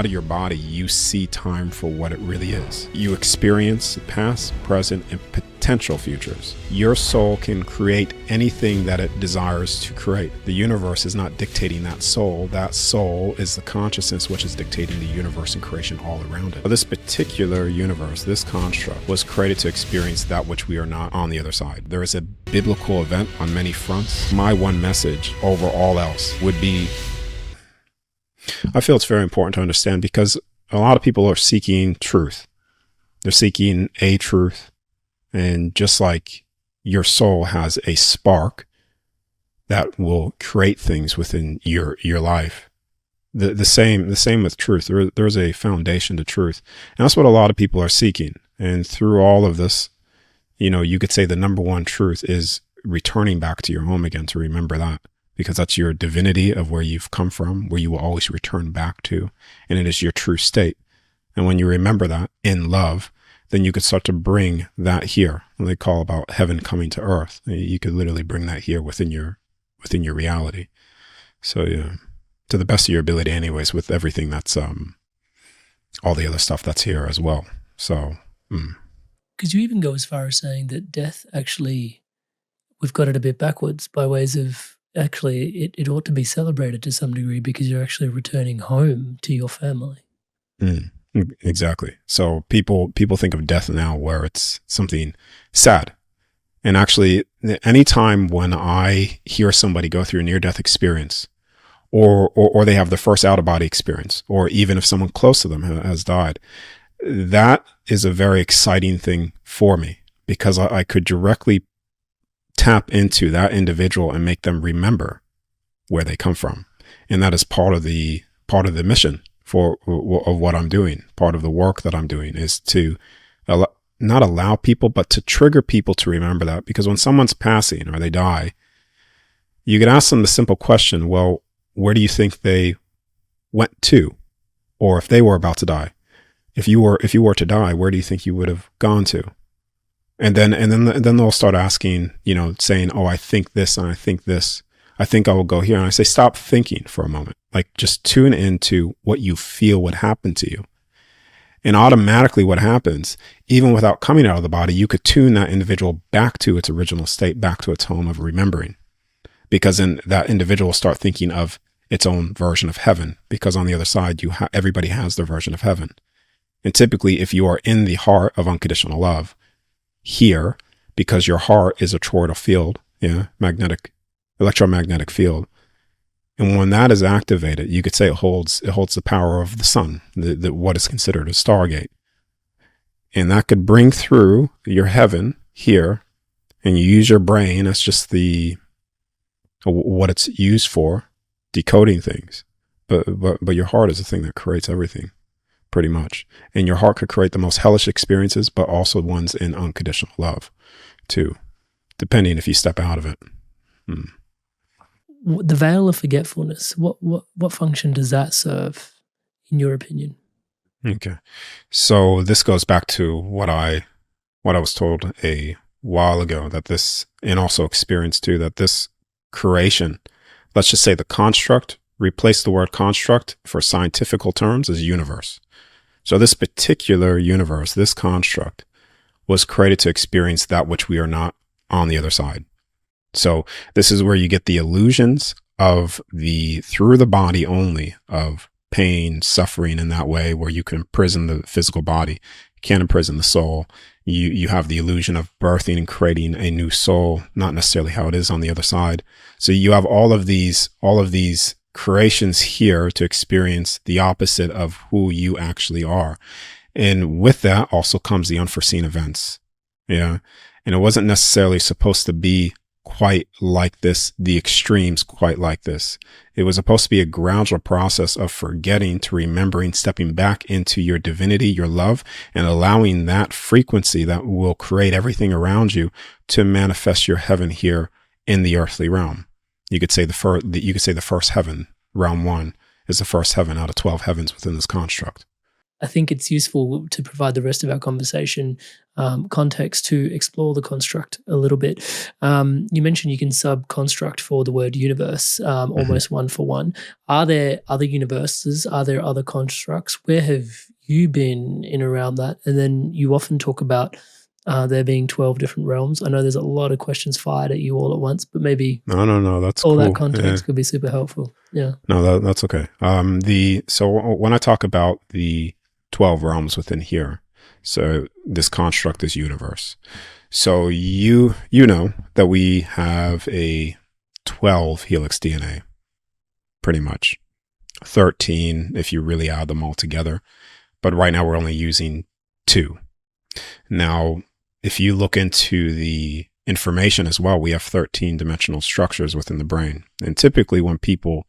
Out of your body, you see time for what it really is. You experience past, present, and potential futures. Your soul can create anything that it desires to create. The universe is not dictating that soul. That soul is the consciousness which is dictating the universe and creation all around it. This particular universe, this construct, was created to experience that which we are not on the other side. There is a biblical event on many fronts. My one message over all else would be, I feel it's very important to understand, because a lot of people are seeking truth. They're seeking a truth. And just like your soul has a spark that will create things within your life, the same with truth. There's a foundation to truth. And that's what a lot of people are seeking. And through all of this, you could say the number one truth is returning back to your home again, to remember that. Because that's your divinity of where you've come from, where you will always return back to. And it is your true state. And when you remember that in love, then you could start to bring that here. What they call about heaven coming to earth. You could literally bring that here within your reality. So yeah, to the best of your ability anyways, with everything that's, all the other stuff that's here as well. So. Could you even go as far as saying that death actually, we've got it a bit backwards by ways of, actually, it ought to be celebrated to some degree, because you're actually returning home to your family. Exactly. So people think of death now where it's something sad. And actually, anytime when I hear somebody go through a near-death experience, or they have the first out-of-body experience, or even if someone close to them has died, that is a very exciting thing for me, because I could directly tap into that individual and make them remember where they come from. And that is part of the mission of what I'm doing. Part of the work that I'm doing is to not allow people, but to trigger people to remember that. Because when someone's passing or they die, you could ask them the simple question, well, where do you think they went to? Or if they were about to die, if you were to die, where do you think you would have gone to? And then they'll start asking, saying, oh, I think this and I think this. I think I will go here. And I say, stop thinking for a moment. Like, just tune into what you feel would happen to you. And automatically what happens, even without coming out of the body, you could tune that individual back to its original state, back to its home of remembering. Because then that individual will start thinking of its own version of heaven. Because on the other side, everybody has their version of heaven. And typically, if you are in the heart of unconditional love, here, because your heart is a toroidal field, electromagnetic field. And when that is activated, you could say it holds the power of the sun, what is considered a stargate. And that could bring through your heaven here, and you use your brain as just what it's used for, decoding things. But your heart is the thing that creates everything. Pretty much. And your heart could create the most hellish experiences, but also ones in unconditional love too, depending if you step out of it. The veil of forgetfulness, what function does that serve, in your opinion? Okay. So this goes back to what I was told a while ago, that this, and also experienced too, that this creation, let's just say the construct, replace the word construct for scientifical terms as universe. So this particular universe, this construct, was created to experience that which we are not on the other side. So this is where you get the illusions of through the body only, of pain, suffering in that way, where you can imprison the physical body. You can't imprison the soul. You have the illusion of birthing and creating a new soul, not necessarily how it is on the other side. So you have all of these creations here to experience the opposite of who you actually are. And with that also comes the unforeseen events. Yeah. And it wasn't necessarily supposed to be quite like this, the extremes quite like this. It was supposed to be a gradual process of forgetting to remembering, stepping back into your divinity, your love, and allowing that frequency that will create everything around you to manifest your heaven here in the earthly realm. You could say the first heaven, round one, is the first heaven out of 12 heavens within this construct. I think it's useful to provide the rest of our conversation context to explore the construct a little bit. You mentioned you can sub-construct for the word universe, almost one for one. Are there other universes? Are there other constructs? Where have you been in around that? And then you often talk about there being 12 different realms. I know there's a lot of questions fired at you all at once, but maybe No, that's all cool. that context could be super helpful. Yeah. No, that's okay. So when I talk about the 12 realms within here, so this construct, this universe, so you know that we have a 12 helix DNA, pretty much 13 if you really add them all together, but right now we're only using 2. Now, if you look into the information as well, we have 13 dimensional structures within the brain. And typically when people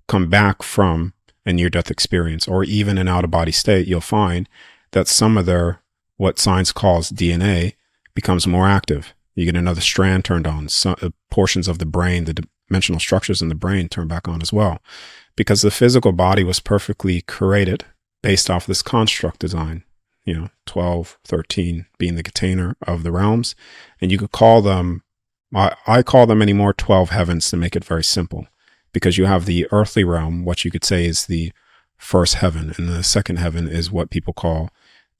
come back from a near-death experience or even an out-of-body state, you'll find that some of their, what science calls DNA, becomes more active. You get another strand turned on. Some portions of the brain, the dimensional structures in the brain turn back on as well. Because the physical body was perfectly created based off this construct design. 12, 13 being the container of the realms. And you could call them, I call them anymore 12 heavens to make it very simple. Because you have the earthly realm, what you could say is the first heaven. And the second heaven is what people call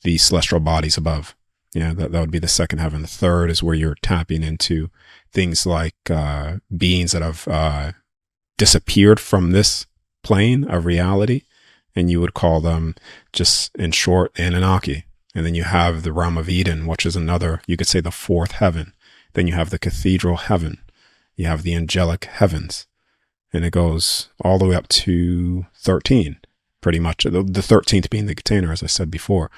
the celestial bodies above. That would be the second heaven. The third is where you're tapping into things like beings that have disappeared from this plane of reality. And you would call them, just in short, Anunnaki. And then you have the realm of Eden, which is another, you could say, the fourth heaven. Then you have the cathedral heaven. You have the angelic heavens. And it goes all the way up to 13, pretty much. The 13th being the container, as I said before.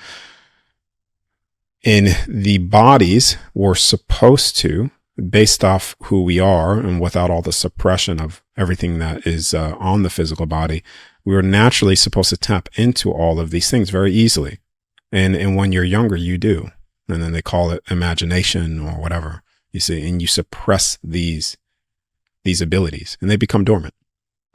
And the bodies were supposed to, based off who we are and without all the suppression of everything that is on the physical body, we were naturally supposed to tap into all of these things very easily. And when you're younger, you do. And then they call it imagination or whatever, you see, and you suppress these abilities and they become dormant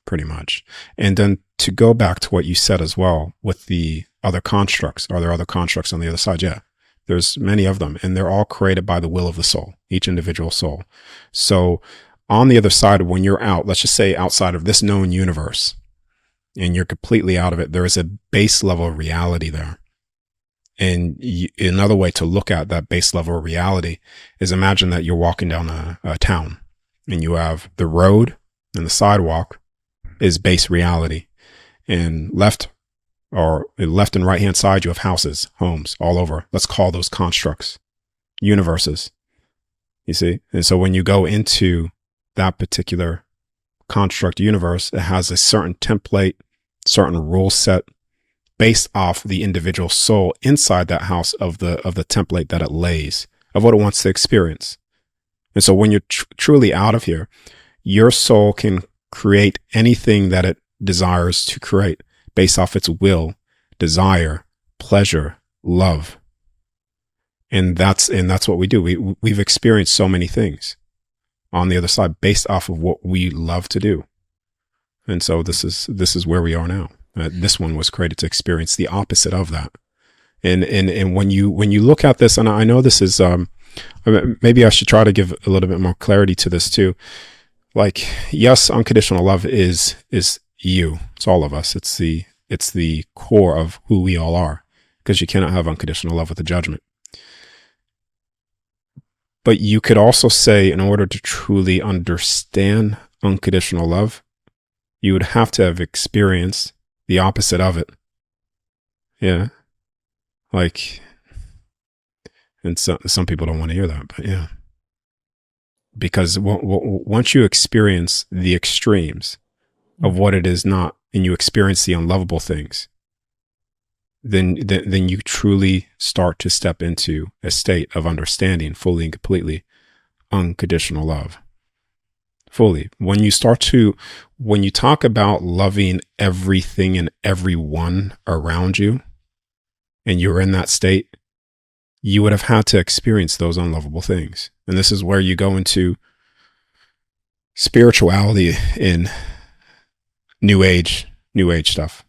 pretty much. And then to go back to what you said as well with the other constructs, are there other constructs on the other side? Yeah, there's many of them, and they're all created by the will of the soul, each individual soul. So on the other side, when you're out, let's just say outside of this known universe, and you're completely out of it, there is a base level of reality there. And another way to look at that base level of reality is imagine that you're walking down a town and you have the road and the sidewalk is base reality. And left and right hand side, you have houses, homes all over. Let's call those constructs universes. You see? And so when you go into that particular construct universe, it has a certain template, certain rule set based off the individual soul inside that house of the template that it lays of what it wants to experience. And so when you're truly out of here, your soul can create anything that it desires to create based off its will, desire, pleasure, love. And that's what we do. We've experienced so many things on the other side based off of what we love to do. And so this is where we are now. This one was created to experience the opposite of that. And when you look at this, and I know this is, maybe I should try to give a little bit more clarity to this too. Like, yes, unconditional love is you. It's all of us. It's the core of who we all are, because you cannot have unconditional love with a judgment. But you could also say, in order to truly understand unconditional love, you would have to have experienced the opposite of it. Yeah. Like, and some people don't want to hear that, but yeah. Because once you experience the extremes of what it is not, and you experience the unlovable things, then you truly start to step into a state of understanding fully and completely unconditional love. Fully. When you talk about loving everything and everyone around you, and you're in that state, you would have had to experience those unlovable things. And this is where you go into spirituality in new age stuff.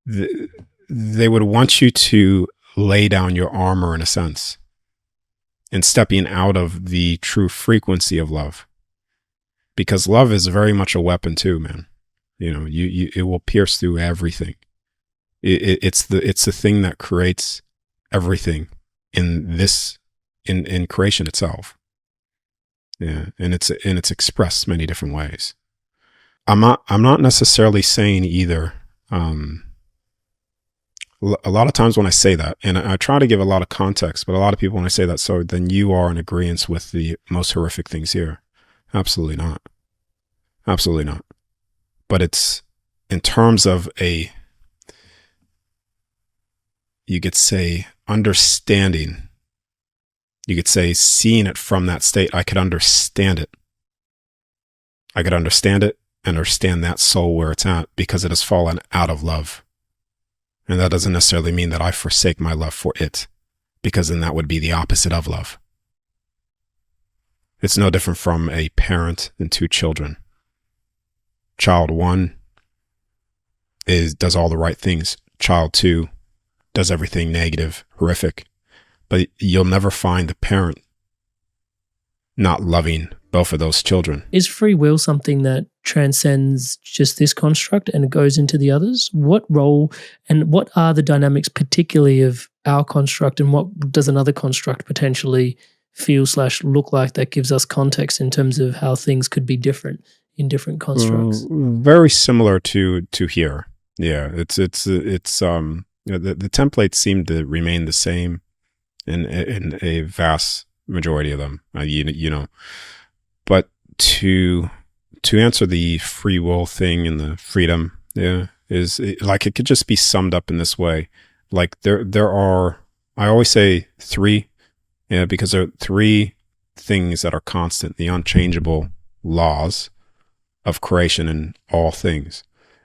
they would want you to lay down your armor in a sense and stepping out of the true frequency of love, because love is very much a weapon too, man. You know, it will pierce through everything. It's the thing that creates everything in creation itself. Yeah, and it's expressed many different ways. I'm not necessarily saying either. A lot of times when I say that, and I try to give a lot of context, but a lot of people when I say that, so then you are in agreement with the most horrific things here. Absolutely not. Absolutely not. But it's in terms of you could say understanding. You could say seeing it from that state. I could understand it. I could understand it, understand that soul where it's at, because it has fallen out of love. And that doesn't necessarily mean that I forsake my love for it, because then that would be the opposite of love. It's no different from a parent and two children. Child one does all the right things. Child two does everything negative, horrific. But you'll never find the parent not loving both of those children. Is free will something that transcends just this construct and goes into the others? What role and what are the dynamics particularly of our construct, and what does another construct potentially feel/look like that gives us context in terms of how things could be different in different constructs? Very similar to here. Yeah, it's the templates seem to remain the same in a vast majority of them. You know, but to answer the free will thing and the freedom, is like, it could just be summed up in this way. Like there are, I always say three, because there are three things that are constant, the unchangeable laws of creation in all things.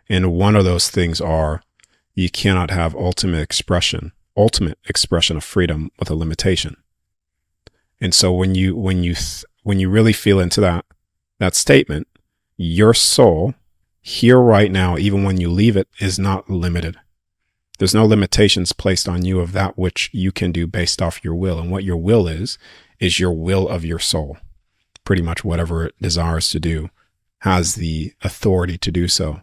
And one of those things are, you cannot have ultimate expression of freedom with a limitation. And so when you really feel into that statement, your soul here right now, even when you leave it, is not limited. There's no limitations placed on you of that which you can do based off your will. And what your will is your will of your soul. Pretty much whatever it desires to do has the authority to do so.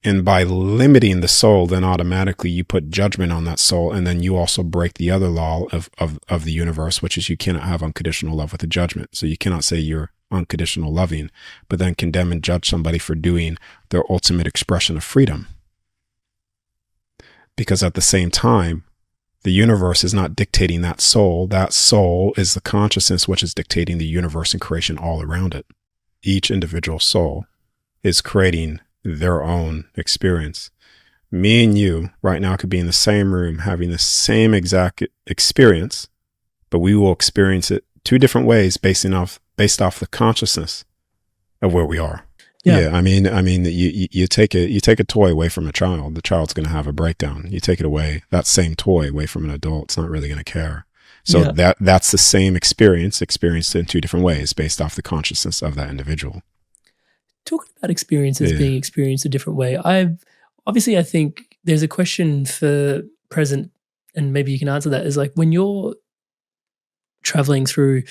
And by limiting the soul, then automatically you put judgment on that soul, and then you also break the other law of the universe, which is you cannot have unconditional love with a judgment. So you cannot say you're unconditional loving, but then condemn and judge somebody for doing their ultimate expression of freedom. Because at the same time, the universe is not dictating that soul. That soul is the consciousness which is dictating the universe and creation all around it. Each individual soul is creating their own experience. Me and you right now could be in the same room having the same exact experience, but we will experience it two different ways based off the consciousness of where we are. Yeah, I mean, you take a toy away from a child, the child's going to have a breakdown. You take it away, that same toy away from an adult, it's not really going to care. So that's the same experience experienced in two different ways based off the consciousness of that individual. Talking about experiences being experienced a different way, I think there's a question for present, and maybe you can answer that, is like, when you're traveling through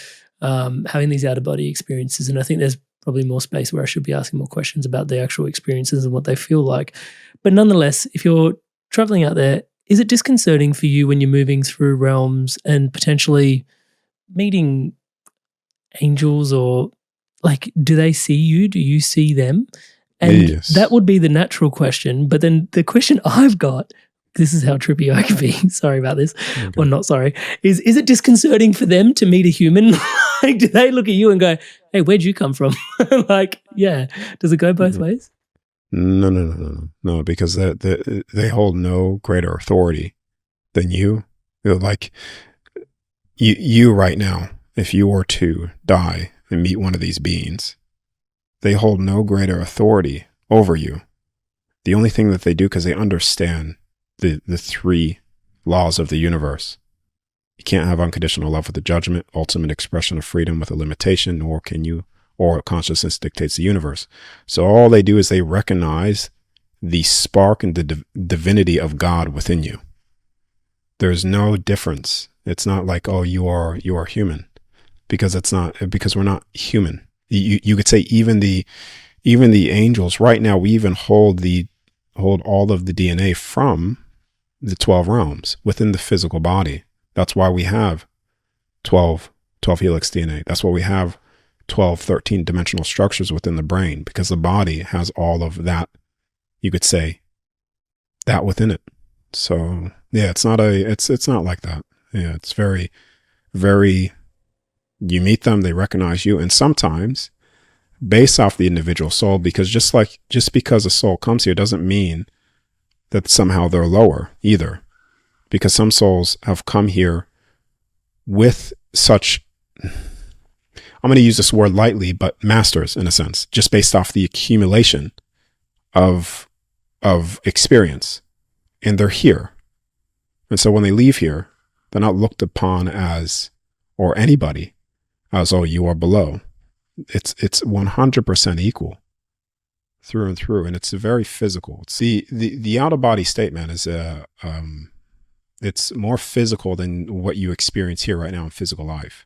having these out-of-body experiences, and I think there's probably more space where I should be asking more questions about the actual experiences and what they feel like. But nonetheless, if you're traveling out there, is it disconcerting for you when you're moving through realms and potentially meeting angels, or like, do they see you? Do you see them? And that would be the natural question. But then the question I've got, this is how trippy I can be, sorry about this, or not sorry, is it disconcerting for them to meet a human? Like, do they look at you and go, hey, where'd you come from? Like, yeah. Does it go both ways? No, because they hold no greater authority than you. They're like, you right now, if you were to die and meet one of these beings, they hold no greater authority over you. The only thing that they do, because they understand the three laws of the universe. You can't have unconditional love with a judgment, ultimate expression of freedom with a limitation, nor can you, or consciousness dictates the universe. So all they do is they recognize the spark and the divinity of God within you. There's no difference. It's not like, oh, you are human, because we're not human. You could say even the angels right now, we even hold all of the DNA from the 12 realms within the physical body. That's why we have 12 helix DNA. That's why we have 12, 13 dimensional structures within the brain, because the body has all of that, you could say, that within it. So yeah, it's not like that. Yeah, it's very, very, you meet them, they recognize you. And sometimes based off the individual soul, because just because a soul comes here doesn't mean that somehow they're lower either, because some souls have come here with such, I'm going to use this word lightly, but masters in a sense, just based off the accumulation of experience, and they're here. And so when they leave here, they're not looked upon as, or anybody as, oh, you are below. It's 100% equal through and through. And it's very physical. See, the out of body state, man, is it's more physical than what you experience here right now in physical life.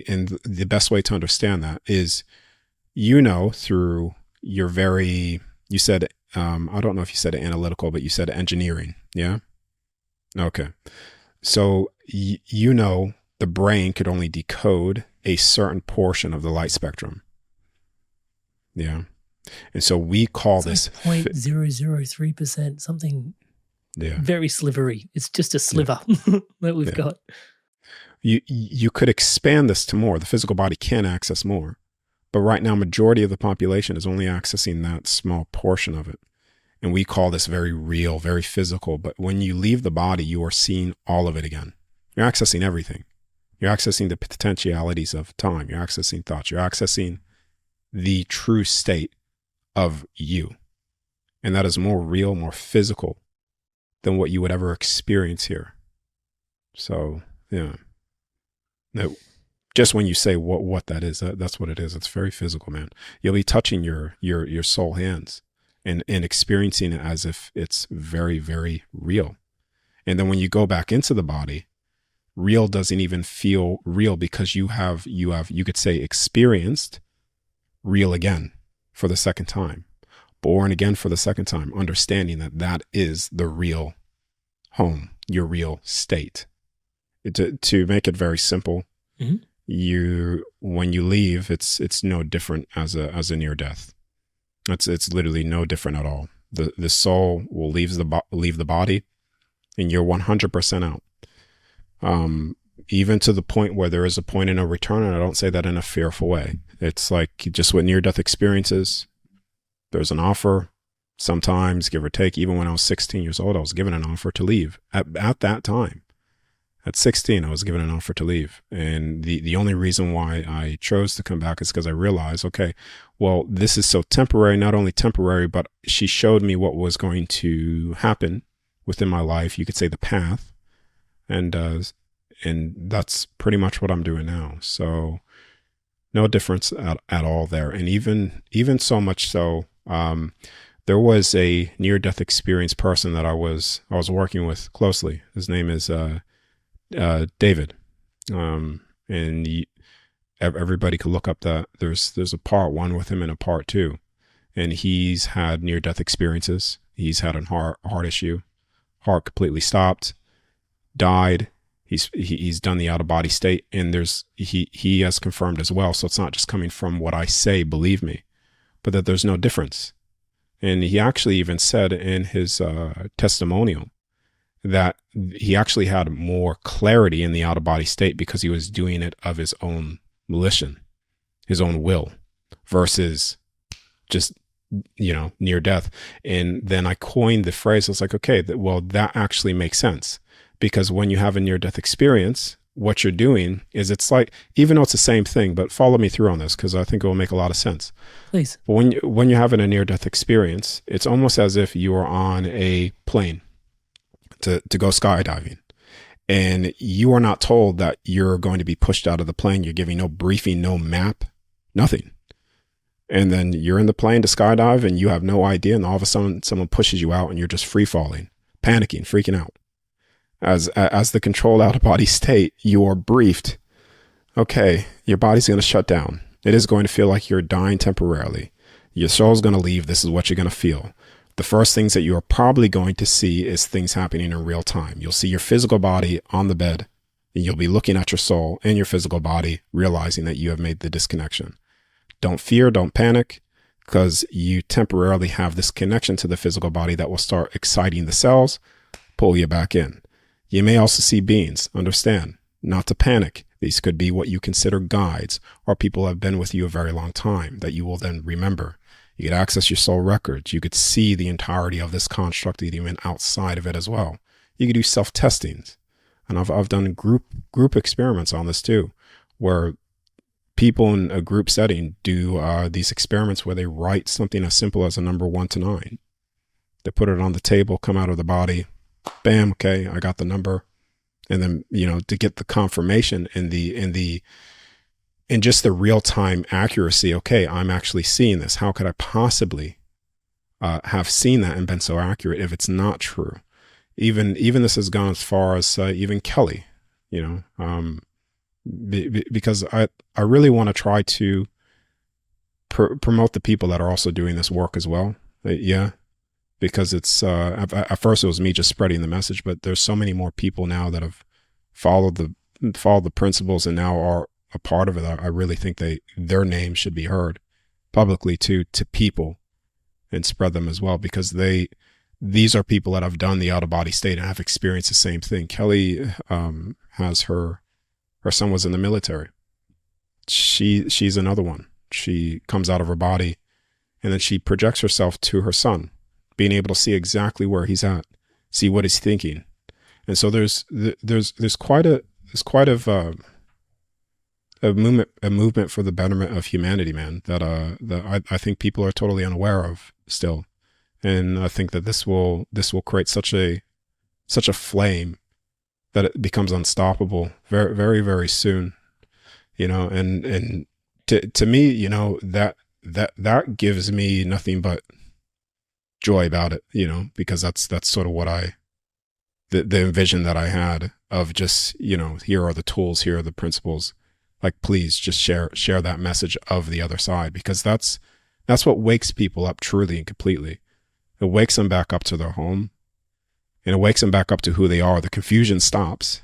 And the best way to understand that is, through your you said, I don't know if you said analytical, but you said engineering. Yeah. Okay. So, the brain could only decode a certain portion of the light spectrum. Yeah. And so we call this 0.003%, something very slivery. It's just a sliver that we've got. You could expand this to more. The physical body can access more. But right now, majority of the population is only accessing that small portion of it. And we call this very real, very physical. But when you leave the body, you are seeing all of it again. You're accessing everything. You're accessing the potentialities of time. You're accessing thoughts. You're accessing the true state of you. And that is more real, more physical than what you would ever experience here. So, yeah. No, just when you say what that is, that's what it is. It's very physical, man. You'll be touching your soul hands and experiencing it as if it's very, very real. And then when you go back into the body, real doesn't even feel real, because you could say experienced real again for the second time, born again for the second time, understanding that is the real home, your real state. To make it very simple, when you leave, it's no different as a near death. It's literally no different at all. The soul will leave the body, and you're 100% out. Even to the point where there is a point in no return, and I don't say that in a fearful way. It's like just with near death experiences, there's an offer. Sometimes, give or take, even when I was 16 years old, I was given an offer to leave. At that time, at 16, I was given an offer to leave. And the only reason why I chose to come back is because I realized, okay, well, this is so temporary, not only temporary, but she showed me what was going to happen within my life. You could say the path. And that's pretty much what I'm doing now. So no difference at all there. And even so much so, there was a near-death experience person that I was working with closely. His name is David, and everybody could look up that there's a part 1 with him and a part 2, and he's had near-death experiences. He's had a heart issue, heart completely stopped, died. He's done the out-of-body state, and he has confirmed as well. So it's not just coming from what I say, believe me, but that there's no difference. And he actually even said in his testimonial that he actually had more clarity in the out-of-body state because he was doing it of his own volition, his own will, versus just, near death. And then I coined the phrase. I was like, okay, well, that actually makes sense, because when you have a near-death experience, what you're doing is, it's like, even though it's the same thing, but follow me through on this, because I think it will make a lot of sense. Please. But when you're having a near-death experience, it's almost as if you are on a plane to go skydiving, and you are not told that you're going to be pushed out of the plane. You're giving no briefing, no map, nothing. And then you're in the plane to skydive and you have no idea. And all of a sudden someone pushes you out and you're just free falling, panicking, freaking out. As the controlled out of body state, you are briefed. Okay, your body's going to shut down. It is going to feel like you're dying temporarily. Your soul's going to leave. This is what you're going to feel. The first things that you are probably going to see is things happening in real time. You'll see your physical body on the bed, and you'll be looking at your soul and your physical body, realizing that you have made the disconnection. Don't fear, don't panic, because you temporarily have this connection to the physical body that will start exciting the cells, pull you back in. You may also see beings. Understand, not to panic. These could be what you consider guides, or people who have been with you a very long time that you will then remember. You could access your soul records. You could see the entirety of this construct even outside of it as well. You could do self-testings. And I've done group experiments on this too, where people in a group setting do these experiments where they write something as simple as a number 1 to 9. They put it on the table, come out of the body, bam, okay, I got the number. And then, to get the confirmation in just the real-time accuracy, okay, I'm actually seeing this. How could I possibly have seen that and been so accurate if it's not true? Even this has gone as far as even Kelly, because I really want to try to promote the people that are also doing this work as well. Because it's at first it was me just spreading the message, but there's so many more people now that have followed the principles and now are a part of it. I really think their names should be heard publicly to people and spread them as well, because these are people that have done the out of body state and have experienced the same thing. Kelly has her son was in the military. She's another one. She comes out of her body and then she projects herself to her son, being able to see exactly where he's at, see what he's thinking. And so there's quite a movement for the betterment of humanity, man, that I think people are totally unaware of still. And I think that this will create such a flame that it becomes unstoppable very, very, very soon. And to me, that gives me nothing but joy about it, because that's sort of what the vision that I had of just, here are the tools, here are the principles. Like, please just share that message of the other side, because that's what wakes people up truly and completely. It wakes them back up to their home, and it wakes them back up to who they are. The confusion stops,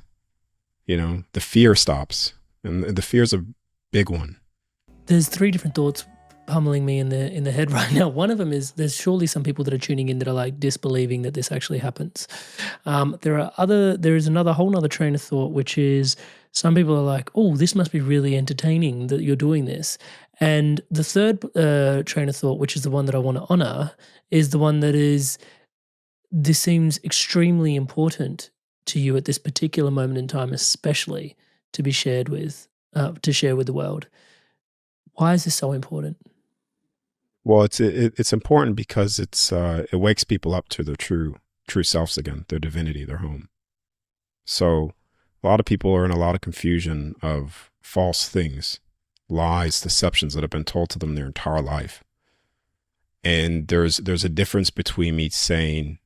the fear stops, and the fear's a big one. There's 3 different thoughts pummeling me in the head right now. One of them is there's surely some people that are tuning in that are like disbelieving that this actually happens. There is another whole nother train of thought, which is some people are like, oh, this must be really entertaining that you're doing this. And the third train of thought, which is the one that I want to honor, is the one that is, this seems extremely important to you at this particular moment in time, especially to be shared with, to share with the world. Why is this so important? Well, it's important because it wakes people up to their true selves again, their divinity, their home. So a lot of people are in a lot of confusion of false things, lies, deceptions that have been told to them their entire life. And there's a difference between me saying,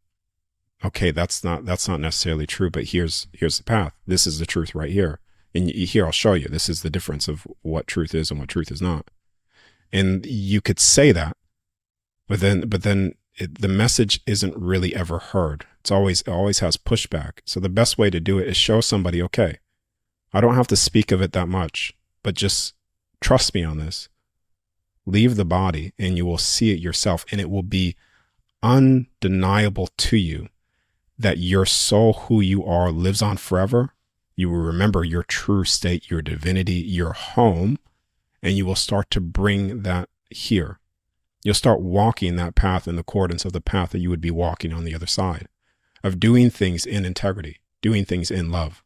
okay, that's not necessarily true, but here's the path. This is the truth right here. And here, I'll show you. This is the difference of what truth is and what truth is not. And you could say that, but then the message isn't really ever heard. It always has pushback. So the best way to do it is show somebody, okay, I don't have to speak of it that much, but just trust me on this. Leave the body and you will see it yourself. And it will be undeniable to you that your soul, who you are, lives on forever. You will remember your true state, your divinity, your home, and you will start to bring that here. You'll start walking that path in accordance of the path that you would be walking on the other side, of doing things in integrity, doing things in love.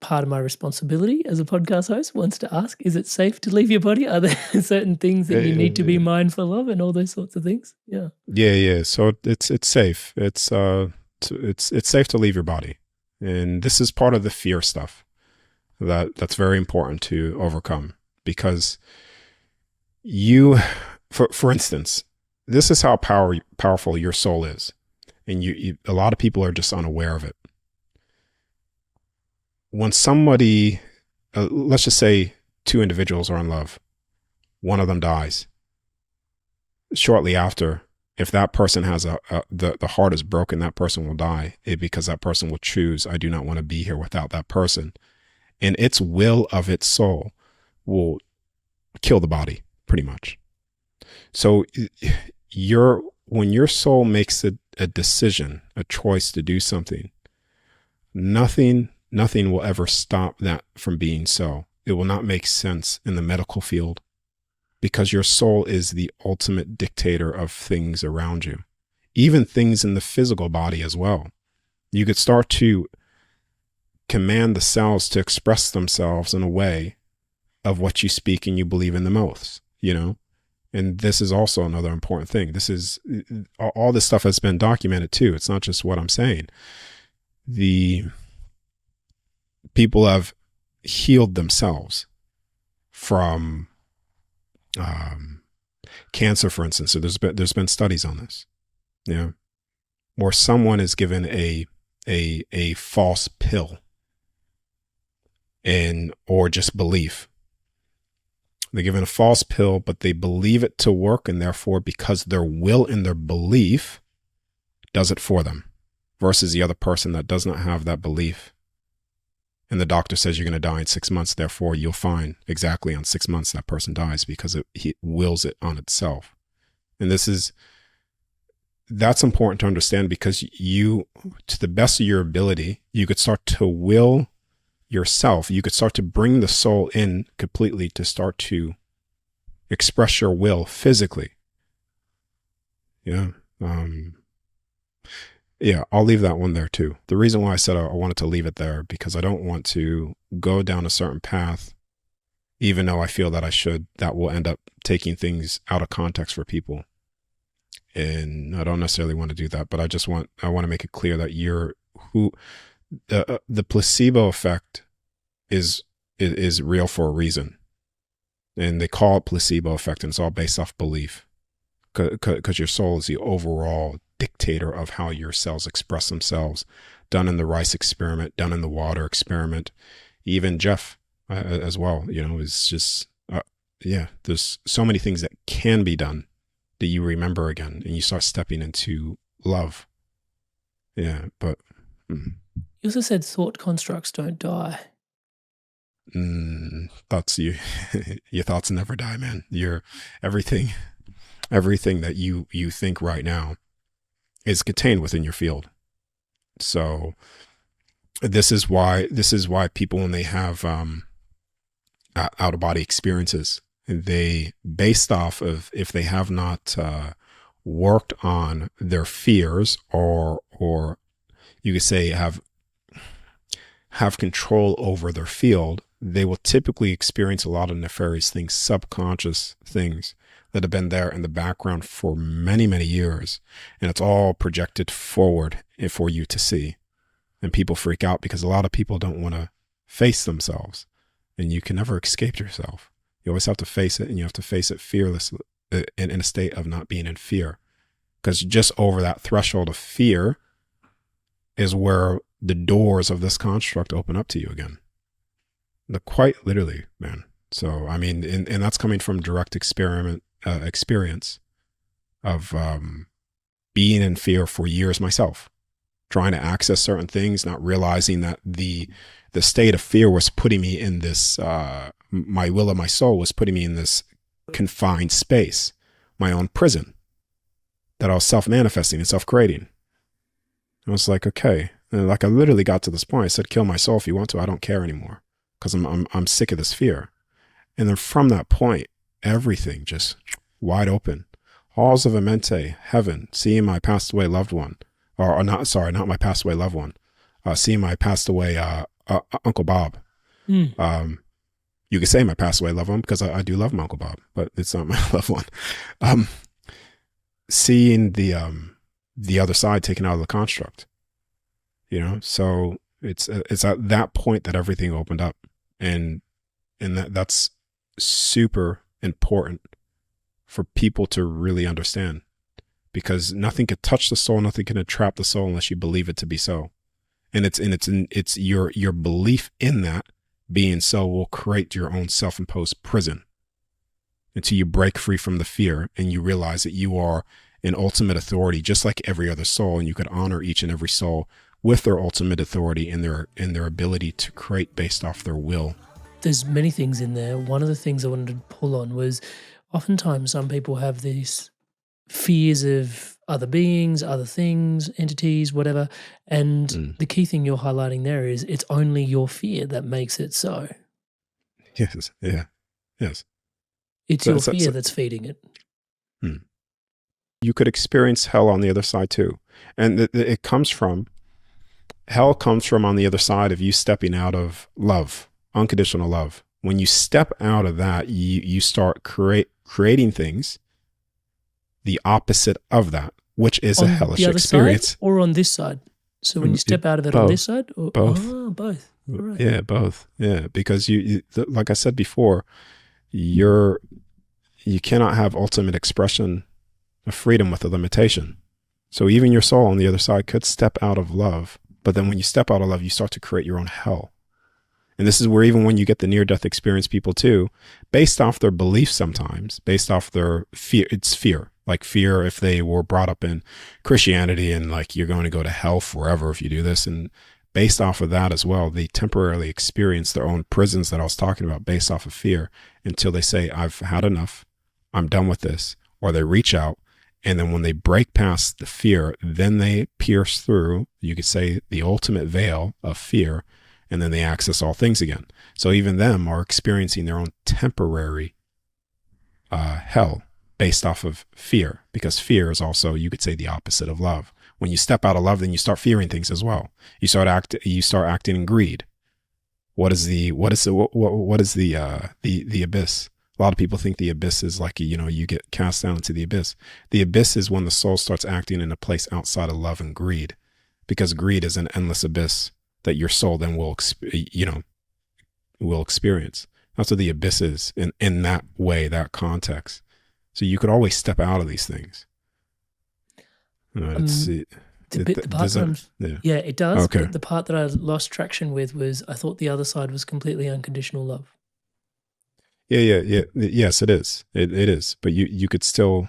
Part of my responsibility as a podcast host wants to ask, is it safe to leave your body? Are there certain things that you need to be mindful of and all those sorts of things? Yeah. Yeah. So it's safe. It's safe to leave your body. And this is part of the fear stuff. That's very important to overcome, because for instance, this is how powerful your soul is. And a lot of people are just unaware of it. When somebody, let's just say two individuals are in love, one of them dies. Shortly after, if that person has the heart is broken, that person will die, because that person will choose, I do not want to be here without that person. And its will of its soul will kill the body, pretty much. So when your soul makes a decision, a choice to do something, nothing will ever stop that from being so. It will not make sense in the medical field, because your soul is the ultimate dictator of things around you, even things in the physical body as well. You could start to command the cells to express themselves in a way of what you speak and you believe in the most, And this is also another important thing. All this stuff has been documented too. It's not just what I'm saying. The people have healed themselves from cancer, for instance. So there's been studies on this, where someone is given a false pill, or just belief. They're given a false pill, but they believe it to work, and therefore, because their will and their belief does it for them, versus the other person that does not have that belief. And the doctor says you're going to die in 6 months, therefore you'll find exactly on 6 months that person dies, because he wills it on itself. And that's important to understand, because you, to the best of your ability, you could start to will yourself. You could start to bring the soul in completely to start to express your will physically. I'll leave that one there too. The reason why I said I wanted to leave it there, because I don't want to go down a certain path, even though I feel that I should, that will end up taking things out of context for people. And I don't necessarily want to do that, but I want to make it clear that the placebo effect is real for a reason. And they call it placebo effect, and it's all based off belief, because your soul is the overall dictator of how your cells express themselves, done in the rice experiment, done in the water experiment, even Jeff as well, is just, there's so many things that can be done that you remember again, and you start stepping into love. But you also said thought constructs don't die. Thoughts, your thoughts never die, man. Everything that you think right now is contained within your field. So this is why people, when they have out of body experiences, they, based off of, if they have not worked on their fears, or you could say have control over their field, they will typically experience a lot of nefarious things, subconscious things that have been there in the background for many, many years. And it's all projected forward for you to see. And people freak out, because a lot of people don't want to face themselves. And you can never escape yourself. You always have to face it, and you have to face it fearlessly, in a state of not being in fear. Because just over that threshold of fear is where the doors of this construct open up to you again. Quite literally, man. So, I mean, and that's coming from direct experience of being in fear for years myself, trying to access certain things, not realizing that the state of fear was putting me in this, my will of my soul was putting me in this confined space, my own prison, that I was self-manifesting and self-creating. I was like, okay. And I literally got to this point. I said, kill my soul if you want to. I don't care anymore, because I'm sick of this fear. And then from that point, everything just wide open. Halls of Amente, heaven, seeing my passed away loved one, or not my passed away loved one, seeing my passed away Uncle Bob. You could say my passed away loved one, because I do love my Uncle Bob, but it's not my loved one. Seeing the other side taken out of the construct. So it's at that point that everything opened up, And that's super important for people to really understand, because nothing can touch the soul, nothing can entrap the soul unless you believe it to be so. And it's your belief in that being so will create your own self-imposed prison until you break free from the fear and you realize that you are an ultimate authority, just like every other soul, and you could honor each and every soul with their ultimate authority and their ability to create based off their will. There's many things in there. One of the things I wanted to pull on was oftentimes some people have these fears of other beings, other things, entities, whatever. And the key thing you're highlighting there is it's only your fear that makes it so. Yes. Yeah. Yes. It's your fear that's feeding it. You could experience hell on the other side too. And hell comes from on the other side of you stepping out of love, unconditional love. When you step out of that, you start creating things the opposite of that, which is a hellish experience. Side or on this side? So when you step out of it, both. On this side? Or, both. Oh, both. Right. Yeah, both. Yeah, because you like I said before, you cannot have ultimate expression of freedom with a limitation. So even your soul on the other side could step out of love, but then when you step out of love, you start to create your own hell. And this is where even when you get the near-death experience people too, based off their beliefs sometimes, based off their fear, it's fear. Like fear if they were brought up in Christianity and like you're going to go to hell forever if you do this. And based off of that as well, they temporarily experience their own prisons that I was talking about based off of fear until they say, I've had enough, I'm done with this. Or they reach out, and then when they break past the fear, then they pierce through, you could say, the ultimate veil of fear, and then they access all things again. So even them are experiencing their own temporary hell based off of fear, because fear is also, you could say, the opposite of love. When you step out of love, then you start fearing things as well. You start acting in greed. What is the abyss? A lot of people think the abyss is like, you get cast down into the abyss. The abyss is when the soul starts acting in a place outside of love and greed, because greed is an endless abyss that your soul then will experience. That's what the abyss is in that way, that context. So you could always step out of these things. It does. Okay. But the part that I lost traction with was I thought the other side was completely unconditional love. Yeah. Yes, it is. It is. But you could still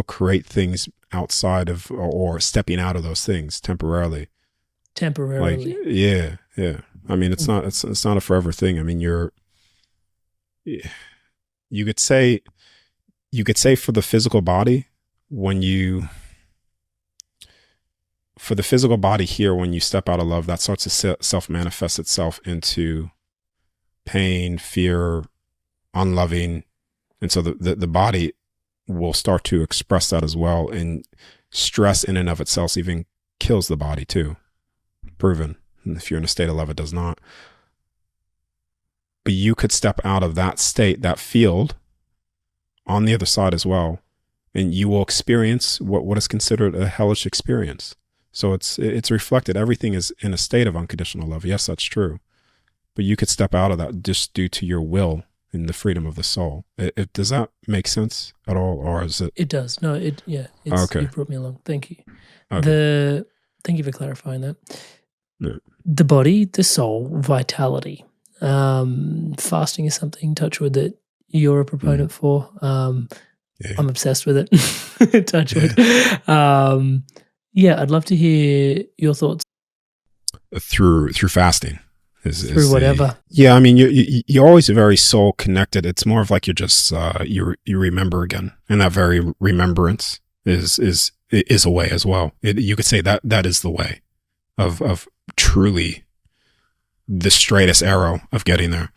create things outside of or stepping out of those things temporarily. Temporarily. Like, yeah. I mean, it's not a forever thing. I mean, you could say for the physical body, for the physical body here, when you step out of love, that starts to self-manifest itself into pain, fear, unloving. And so the body will start to express that as well. And stress in and of itself even kills the body too. Proven. And if you're in a state of love, it does not. But you could step out of that state, that field, on the other side as well, and you will experience what is considered a hellish experience. So it's reflected. Everything is in a state of unconditional love. Yes, that's true. But you could step out of that just due to your will and the freedom of the soul. Does that make sense at all, or is it? It does. No, okay. You brought me along. Thank you. Okay. Thank you for clarifying that. Yeah. The body, the soul, vitality. Fasting is something, touch wood, that you're a proponent for. Yeah. I'm obsessed with it. Touch wood. I'd love to hear your thoughts. Through fasting. Through whatever. I mean, you're always very soul connected. It's more of like you're just, you remember again. And that very remembrance is a way as well. You could say that is the way of truly the straightest arrow of getting there.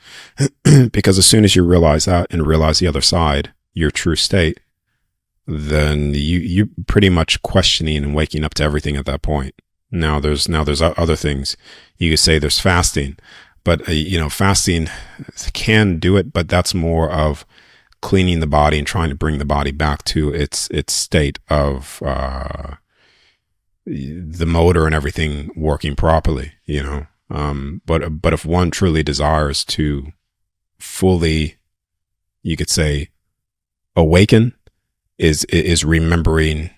Because as soon as you realize that and realize the other side, your true state, then you pretty much questioning and waking up to everything at that point. Now there's other things. You could say there's fasting, but fasting can do it, but that's more of cleaning the body and trying to bring the body back to its state of the motor and everything working properly. But if one truly desires to fully, you could say, awaken, is remembering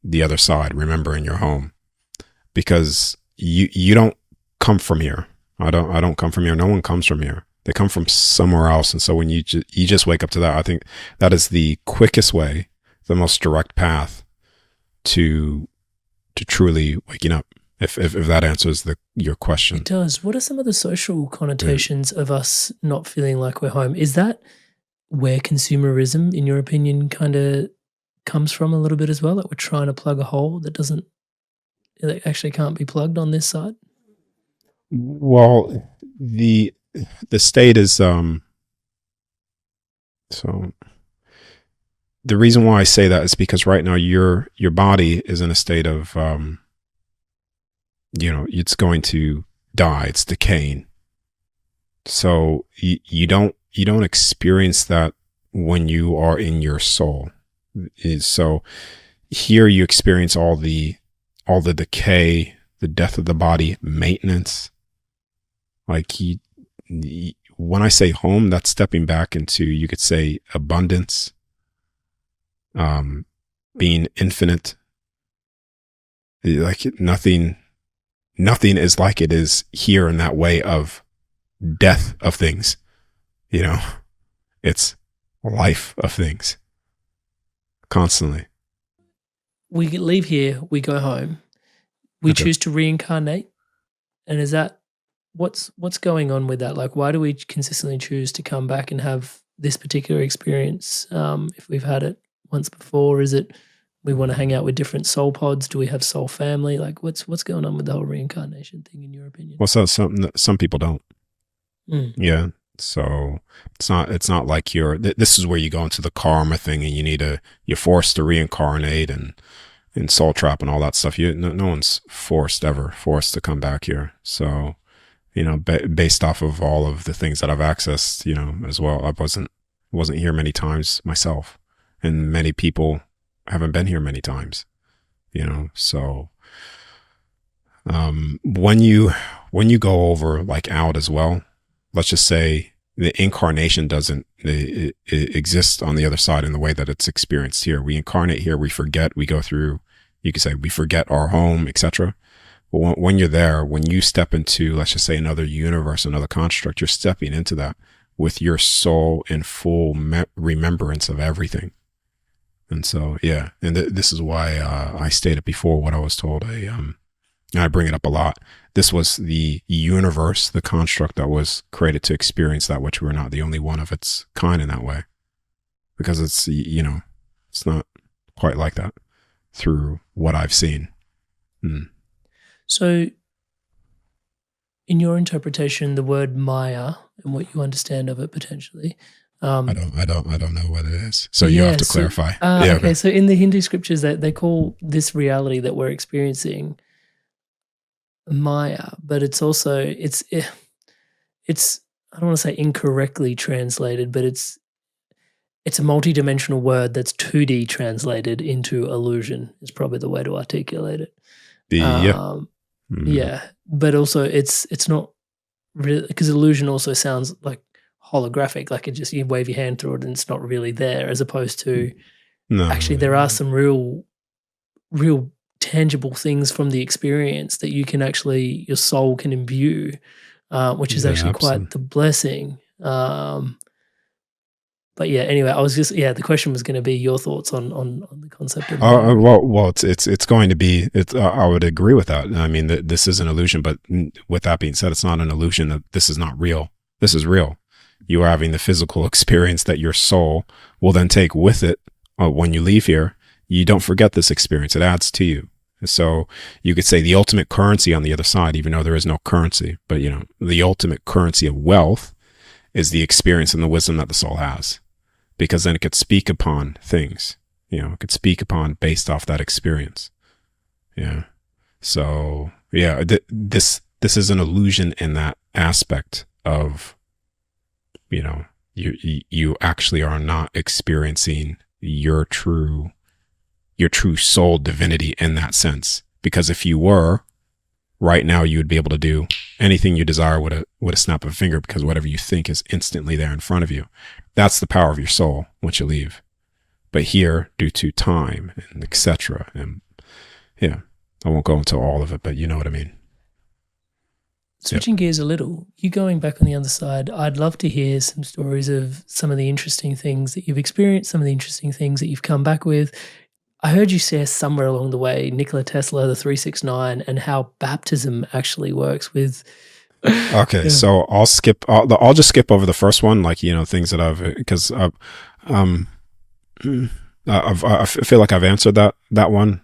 the other side, remembering your home, because you don't come from here. I don't come from here. No one comes from here. They come from somewhere else. And so when you just wake up to that, I think that is the quickest way, the most direct path to truly waking up. If that answers your question. It does. What are some of the social connotations of us not feeling like we're home? Is that where consumerism, in your opinion, kind of comes from a little bit as well? That we're trying to plug a hole that actually can't be plugged on this side? Well, the state is so the reason why I say that is because right now your body is in a state of it's going to die, it's decaying. So you don't experience that when you are in your soul. So here you experience all the decay, the death of the body, maintenance. Like when I say home, that's stepping back into, you could say, abundance, being infinite. Like nothing is like it is here in that way of death of things. It's life of things constantly. We leave here, we go home, we choose to reincarnate. And is that what's going on with that? Like, why do we consistently choose to come back and have this particular experience if we've had it once before? Is it we want to hang out with different soul pods? Do we have soul family? Like, what's going on with the whole reincarnation thing, in your opinion? Well, so some people don't. Yeah. So it's not like this is where you go into the karma thing, and you're forced to reincarnate and soul trap and all that stuff. No one's forced to come back here. So, based off of all of the things that I've accessed, as well, I wasn't here many times myself, and many people haven't been here many times, so, when you go over like out as well, let's just say the incarnation doesn't exist on the other side in the way that it's experienced here. We incarnate here, we forget, we go through, you could say we forget our home, etc. But when you're there, when you step into, let's just say, another universe, another construct, you're stepping into that with your soul in full remembrance of everything. And so, yeah, and this is why I stated before what I was told. I bring it up a lot. This was the universe, the construct that was created to experience that which we're not, the only one of its kind in that way. Because it's, it's not quite like that through what I've seen. So, in your interpretation, the word Maya and what you understand of it potentially. I don't know what it is. So you have to clarify. Okay. So in the Hindu scriptures, they call this reality that we're experiencing Maya, but it's also it's I don't want to say incorrectly translated, but it's a multidimensional word that's 2D translated into illusion is probably the way to articulate it. Yeah, but also it's not really, because illusion also sounds like holographic, like it just, you wave your hand through it and it's not really there, as opposed to actually there are some real tangible things from the experience that you can actually, your soul can imbue, which is actually quite the blessing. But yeah, anyway, I was just, the question was going to be your thoughts on the concept of well, it's going to be, I would agree with that. I mean, this is an illusion, but with that being said, it's not an illusion that this is not real. This is real. You are having the physical experience that your soul will then take with it when you leave here. You don't forget this experience. It adds to you. So you could say the ultimate currency on the other side, even though there is no currency, but the ultimate currency of wealth is the experience and the wisdom that the soul has, because then it could speak upon things, it could speak upon based off that experience. Yeah. So yeah, this is an illusion in that aspect of, you actually are not experiencing your true soul divinity in that sense. Because if you were, right now you would be able to do anything you desire with a snap of a finger, because whatever you think is instantly there in front of you. That's the power of your soul once you leave. But here, due to time and etc., and yeah, I won't go into all of it, but you know what I mean. Switching gears a little, you going back on the other side, I'd love to hear some stories of some of the interesting things that you've experienced, some of the interesting things that you've come back with. I heard you share somewhere along the way Nikola Tesla, the 369, and how baptism actually works with. Okay, yeah. So I'll just skip over the first one, like, you know, things that because I feel like I've answered that one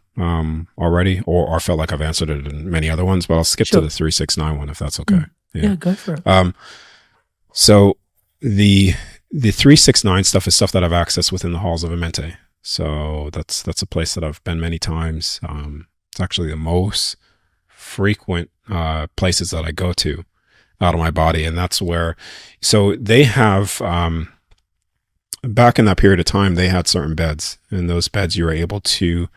already, or I felt like I've answered it in many other ones, but I'll skip to the 369 one if that's okay. Yeah, go for it. So the 369 stuff is stuff that I've accessed within the halls of Amenti. So that's a place that I've been many times. It's actually the most frequent places that I go to out of my body, and that's where. So they have. Back in that period of time, they had certain beds, and those beds you were able to,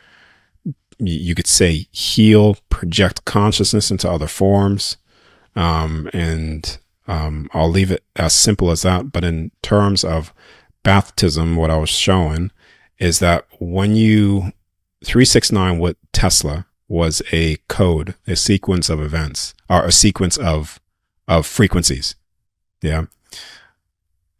you could say, heal, project consciousness into other forms. And I'll leave it as simple as that. But in terms of baptism, what I was showing is that when 369 with Tesla was a code, a sequence of events, or a sequence of frequencies. Yeah.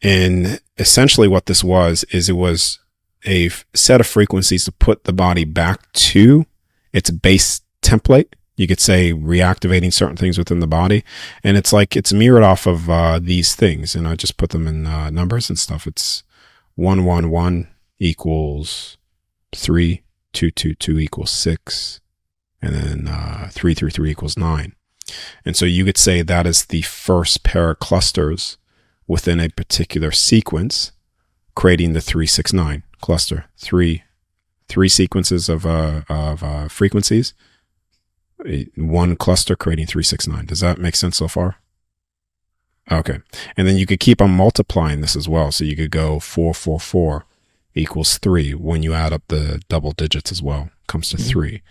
And essentially what this was it was a set of frequencies to put the body back to its base template. You could say reactivating certain things within the body. And it's like, it's mirrored off of these things. And I just put them in numbers and stuff. It's 111 equals 3, 222 equals 6, and then 333 equals 9. And so you could say that is the first pair of clusters within a particular sequence, creating the 369 cluster. Three sequences of frequencies, one cluster creating 369. Does that make sense so far? Okay. And then you could keep on multiplying this as well. So you could go 444 equals 3 when you add up the double digits as well, comes to 3.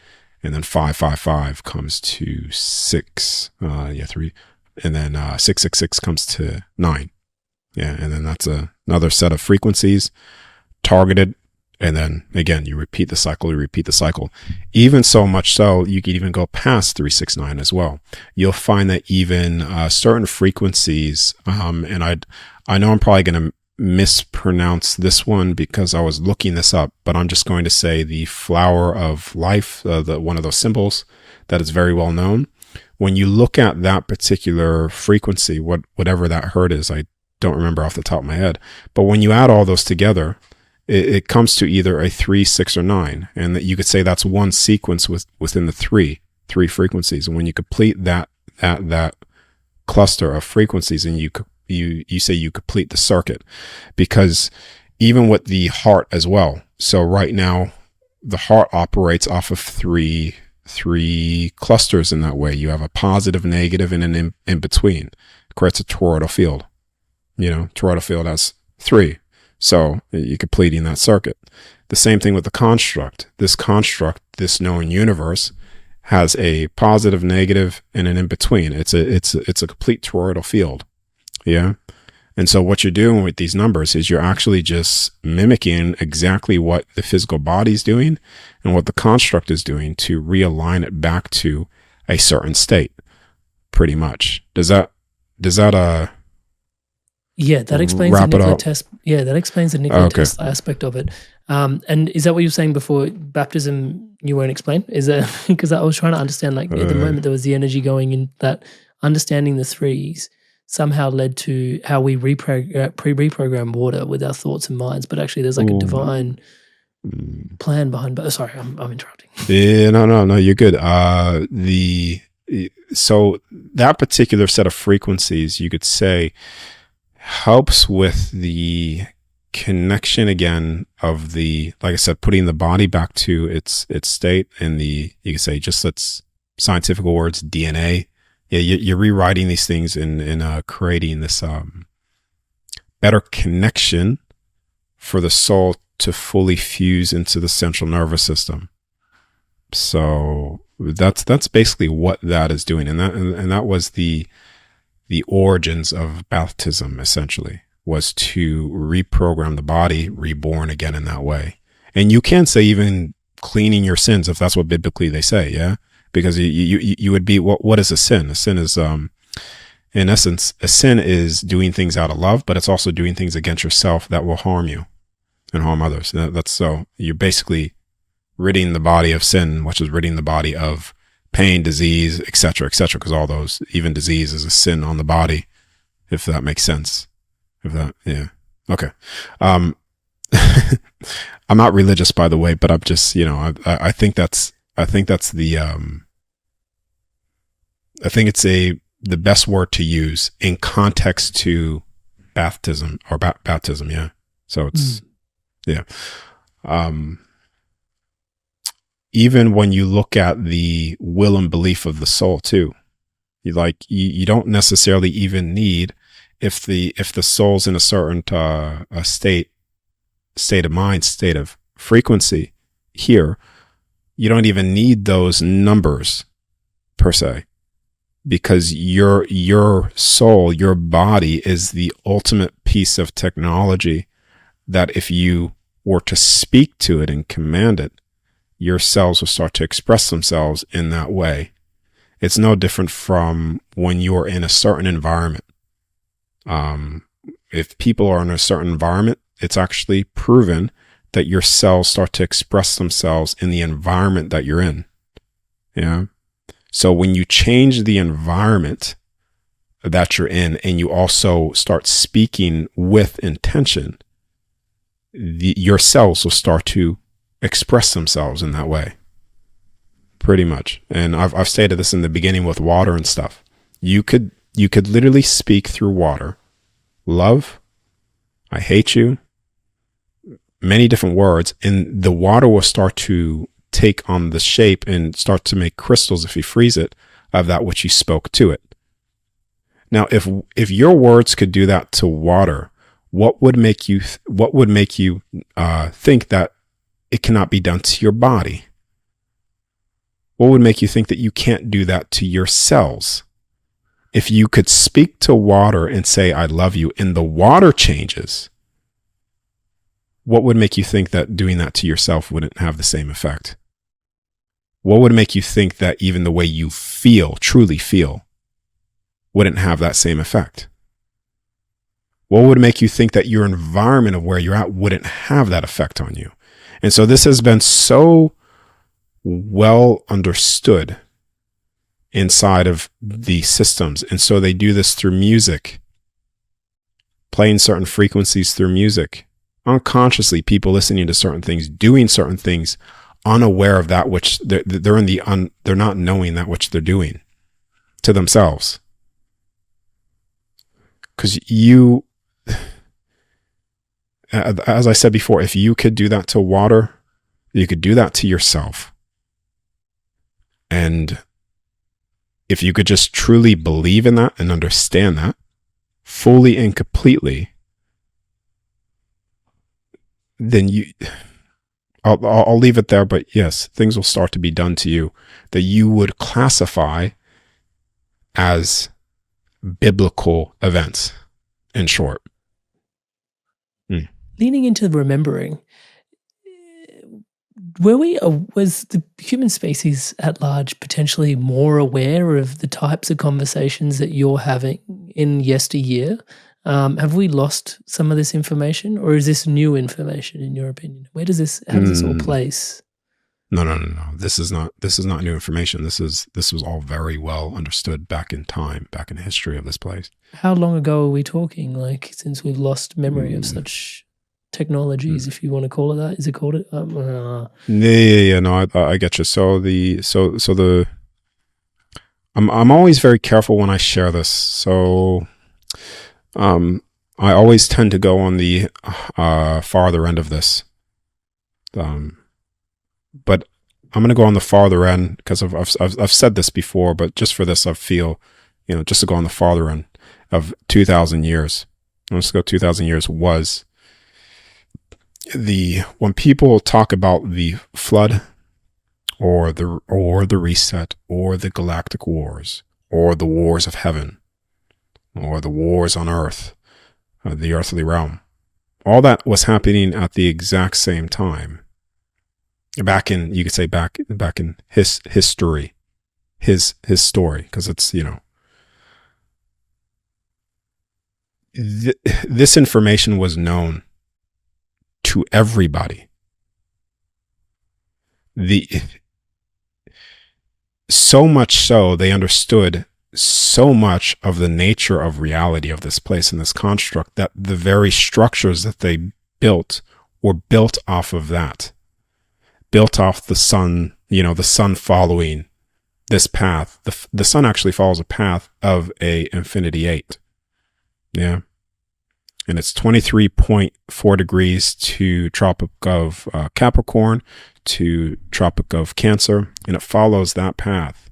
And then 555 comes to 6. 3. And then 666 comes to 9. Yeah, and then that's another set of frequencies targeted. And then again, you repeat the cycle, Even so much so, you could even go past 369 as well. You'll find that even certain frequencies, and I know I'm probably going to mispronounce this one because I was looking this up, but I'm just going to say the flower of life, one of those symbols that is very well known. When you look at that particular frequency, whatever that hertz is, I don't remember off the top of my head, but when you add all those together, it comes to either a 3, 6, or 9, and that you could say that's one sequence within the three frequencies. And when you complete that cluster of frequencies, and you say you complete the circuit, because even with the heart as well. So right now, the heart operates off of three clusters in that way. You have a positive, negative, and an in between. It creates a toroidal field. Toroidal field has 3. So you're completing that circuit. The same thing with the construct. This known universe, has a positive, negative, and an in between. It's a complete toroidal field. Yeah. And so what you're doing with these numbers is you're actually just mimicking exactly what the physical body is doing and what the construct is doing to realign it back to a certain state, pretty much. Does that yeah, that explains the Nikola Tesla. Yeah, that explains the Nikola Tesla aspect of it. And is that what you were saying before? Baptism, you won't explain? Is that because I was trying to understand? Like at the moment, there was the energy going in that understanding the threes somehow led to how we reprogram water with our thoughts and minds. But actually, there's like a divine plan behind. But sorry, I'm interrupting. Yeah, no, you're good. So that particular set of frequencies, you could say, helps with the connection again of the, like I said, putting the body back to its state, and you could say, just let's scientific words, DNA. Yeah, you're rewriting these things and creating this better connection for the soul to fully fuse into the central nervous system. So That's basically what that is doing, and that was the origins of baptism. Essentially, was to reprogram the body, reborn again in that way. And you can say even cleaning your sins, if that's what biblically they say, yeah, because you would be what is a sin? A sin is in essence, a sin is doing things out of love, but it's also doing things against yourself that will harm you and harm others. That's so you're basically ridding the body of sin, which is ridding the body of pain, disease, etc., etc. Because all those, even disease, is a sin on the body, if that makes sense. If that, yeah, okay. I'm not religious, by the way, but I'm just, I think that's the, I think it's the best word to use in context to baptism or baptism. Yeah. So it's, yeah. Even when you look at the will and belief of the soul too, you don't necessarily even need, if the soul's in a certain state of mind, state of frequency here, you don't even need those numbers per se, because your soul, your body is the ultimate piece of technology that if you were to speak to it and command it, your cells will start to express themselves in that way. It's no different from when you're in a certain environment. If people are in a certain environment, it's actually proven that your cells start to express themselves in the environment that you're in. Yeah. So when you change the environment that you're in and you also start speaking with intention, your cells will start to express themselves in that way. Pretty much. And I've stated this in the beginning with water and stuff. You could literally speak through water. Love, I hate you, many different words, and the water will start to take on the shape and start to make crystals, if you freeze it, of that which you spoke to it. Now, if your words could do that to water, what would make you think that it cannot be done to your body? What would make you think that you can't do that to your cells? If you could speak to water and say, I love you, and the water changes, what would make you think that doing that to yourself wouldn't have the same effect? What would make you think that even the way you feel, truly feel, wouldn't have that same effect? What would make you think that your environment of where you're at wouldn't have that effect on you? And so this has been so well understood inside of the systems. And so they do this through music, playing certain frequencies through music. Unconsciously, people listening to certain things, doing certain things, unaware of that which they're not knowing that which they're doing to themselves. Because as I said before, if you could do that to water, you could do that to yourself. And if you could just truly believe in that and understand that fully and completely, then I'll leave it there. But yes, things will start to be done to you that you would classify as biblical events, in short. Leaning into remembering, was the human species at large potentially more aware of the types of conversations that you're having in yesteryear? Have we lost some of this information, or is this new information in your opinion? How does this all place? No. This is not new information. This was all very well understood back in time, back in the history of this place. How long ago are we talking? Like, since we've lost memory of such technologies, if you want to call it that, is it called it? Yeah. No, I get you. So I'm always very careful when I share this. So, I always tend to go on the farther end of this. But I'm going to go on the farther end because I've said this before, but just for this, I feel, just to go on the farther end of 2,000 years. Let's go 2,000 years was when people talk about the flood or the reset, or the galactic wars, or the wars of heaven, or the wars on earth, the earthly realm. All that was happening at the exact same time. Back in, you could say back in his history, his story, because it's, this information was known to everybody. So much so they understood so much of the nature of reality of this place and this construct that the very structures that they built were built off of that, built off the sun, the sun following this path. The sun actually follows a path of a infinity 8. Yeah. And it's 23.4 degrees to Tropic of Capricorn to Tropic of Cancer. And it follows that path.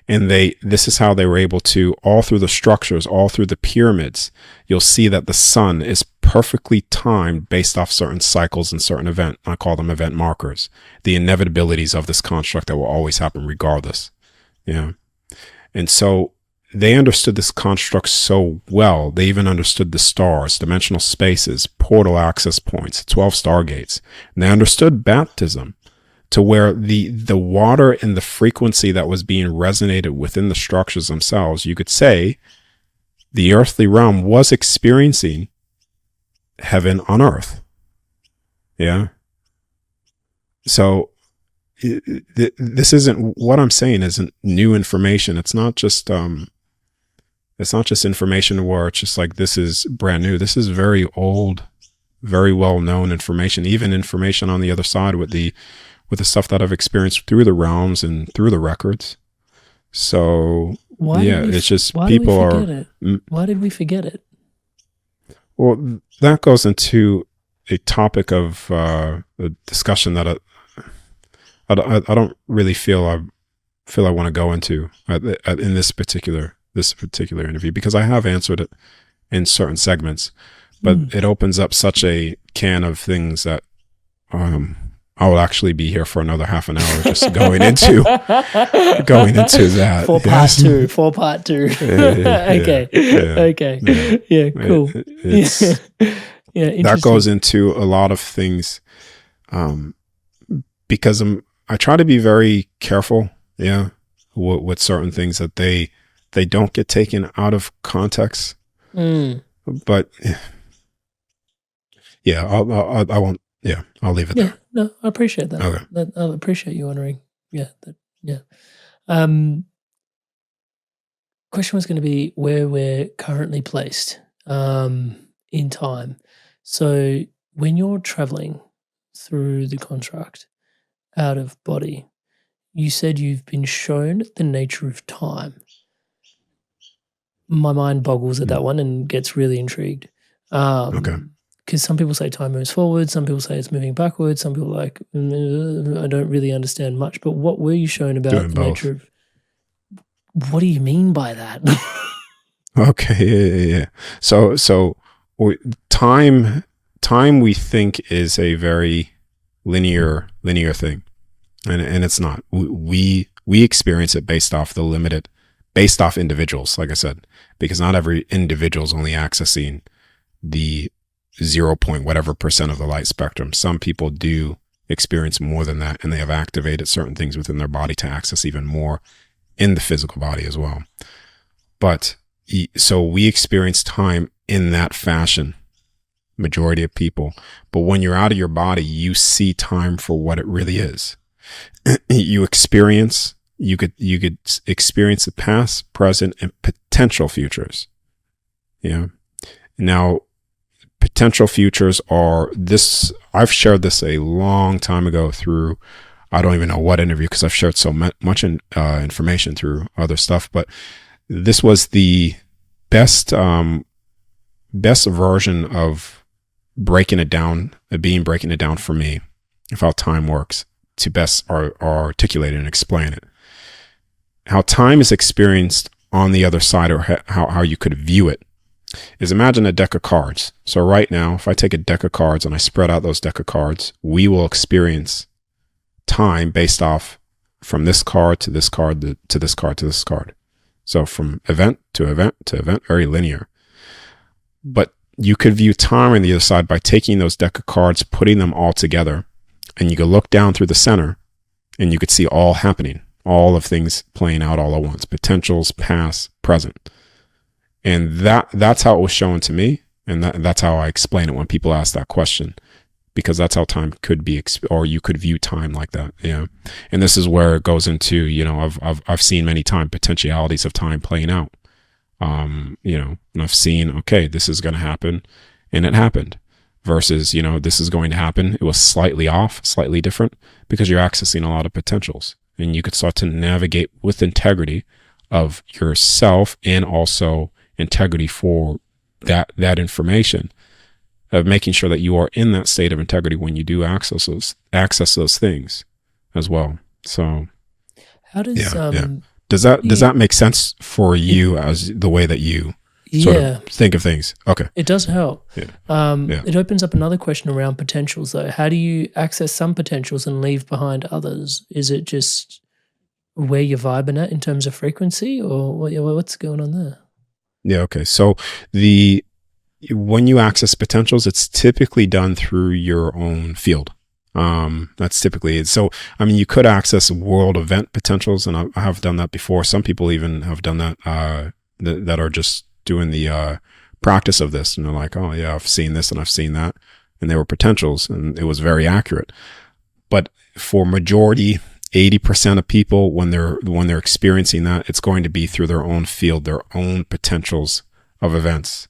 And this is how they were able to, all through the structures, all through the pyramids, you'll see that the sun is perfectly timed based off certain cycles and certain event. I call them event markers, the inevitabilities of this construct that will always happen regardless. Yeah. And so they understood this construct so well. They even understood the stars, dimensional spaces, portal access points, 12 stargates. And they understood baptism, to where the water and the frequency that was being resonated within the structures themselves, you could say the earthly realm was experiencing heaven on earth. Yeah. So this isn't, what I'm saying isn't new information. It's not just information where it's just like, this is brand new. This is very old, very well known information, even information on the other side with the stuff that I've experienced through the realms and through the records. So it's just people are. Why did we forget it? Well, that goes into a topic of a discussion that I don't really feel I want to go into in this particular interview, because I have answered it in certain segments, but it opens up such a can of things that I will actually be here for another half an hour just going into that. For part two. Okay. Yeah, cool. That goes into a lot of things, because I try to be very careful, with certain things that they don't get taken out of context. But I won't. Yeah, I'll leave it there. No, I appreciate that. Okay. I appreciate you honoring. Yeah. Question was going to be where we're currently placed in time. So when you're traveling through the construct out of body, you said you've been shown the nature of time. My mind boggles at that one and gets really intrigued. Okay. Because some people say time moves forward, some people say it's moving backwards, some people are like, I don't really understand much. But what were you shown about the nature of? What do you mean by that? Okay, yeah. So time we think is a very linear thing, and it's not. We experience it based off individuals, like I said, because not every individual is only accessing the 0. whatever percent of the light spectrum. Some people do experience more than that, and they have activated certain things within their body to access even more in the physical body as well. But so we experience time in that fashion, majority of people. But when you're out of your body, you see time for what it really is. You could experience the past, present, and potential futures. Yeah. Now, potential futures are this. I've shared this a long time ago through, I don't even know what interview, because I've shared so much information through other stuff, but this was the best version of breaking it down for me, of how time works, to best articulate it and explain it. How time is experienced on the other side, or how you could view it, is imagine a deck of cards. So right now, if I take a deck of cards and I spread out those deck of cards, we will experience time based off from this card to this card to this card to this card. So from event to event to event, very linear. But you could view time on the other side by taking those deck of cards, putting them all together, and you could look down through the center and you could see all happening, all of things playing out all at once, potentials, past, present. And that's how it was shown to me. And that's how I explain it when people ask that question, because that's how time could be, or you could view time like that. Yeah. And this is where it goes into, you know, I've seen many times potentialities of time playing out. You know, and I've seen, okay, this is going to happen, and it happened, versus, you know, this is going to happen. It was slightly off, slightly different, because you're accessing a lot of potentials, and you could start to navigate with integrity of yourself, and also integrity for that information, of making sure that you are in that state of integrity when you do access those things as well. So how does does that make sense for you as the way that you sort of think of things? Okay. It does help. Yeah. It opens up another question around potentials, though. How do you access some potentials and leave behind others? Is it just where you're vibing at in terms of frequency, or what's going on there? Yeah. Okay. So when you access potentials, it's typically done through your own field. That's typically it. So, I mean, you could access world event potentials, and I have done that before. Some people even have done that, that are just doing the, practice of this. And they're like, oh yeah, I've seen this and I've seen that. And they were potentials, and it was very accurate. But for majority, 80% of people, when they're experiencing that, it's going to be through their own field, their own potentials of events.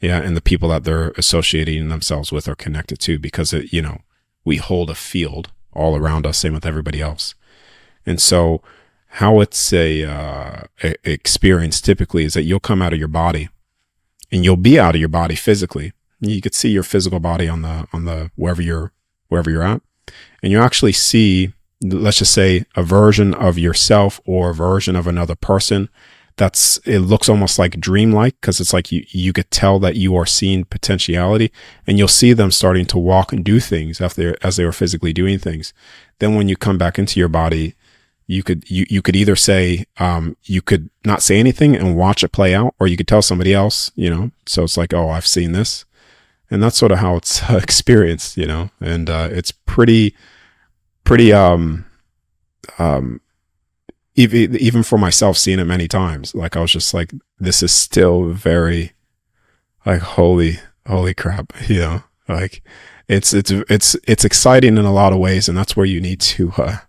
Yeah. And the people that they're associating themselves with or connected to, because you know, we hold a field all around us, same with everybody else. And so how it's a experience typically is that you'll come out of your body, and you'll be out of your body physically. You could see your physical body on the wherever you're at, and you actually see, let's just say, a version of yourself or a version of another person. It looks almost like dreamlike, because it's like you could tell that you are seeing potentiality, and you'll see them starting to walk and do things as they were physically doing things. Then when you come back into your body, you could either say, you could not say anything and watch it play out, or you could tell somebody else, you know. So it's like, oh, I've seen this. And that's sort of how it's experienced, you know. And it's pretty even for myself, seeing it many times, like I was just like, this is still very, like, holy crap, you know. Like it's exciting in a lot of ways, and that's where you need to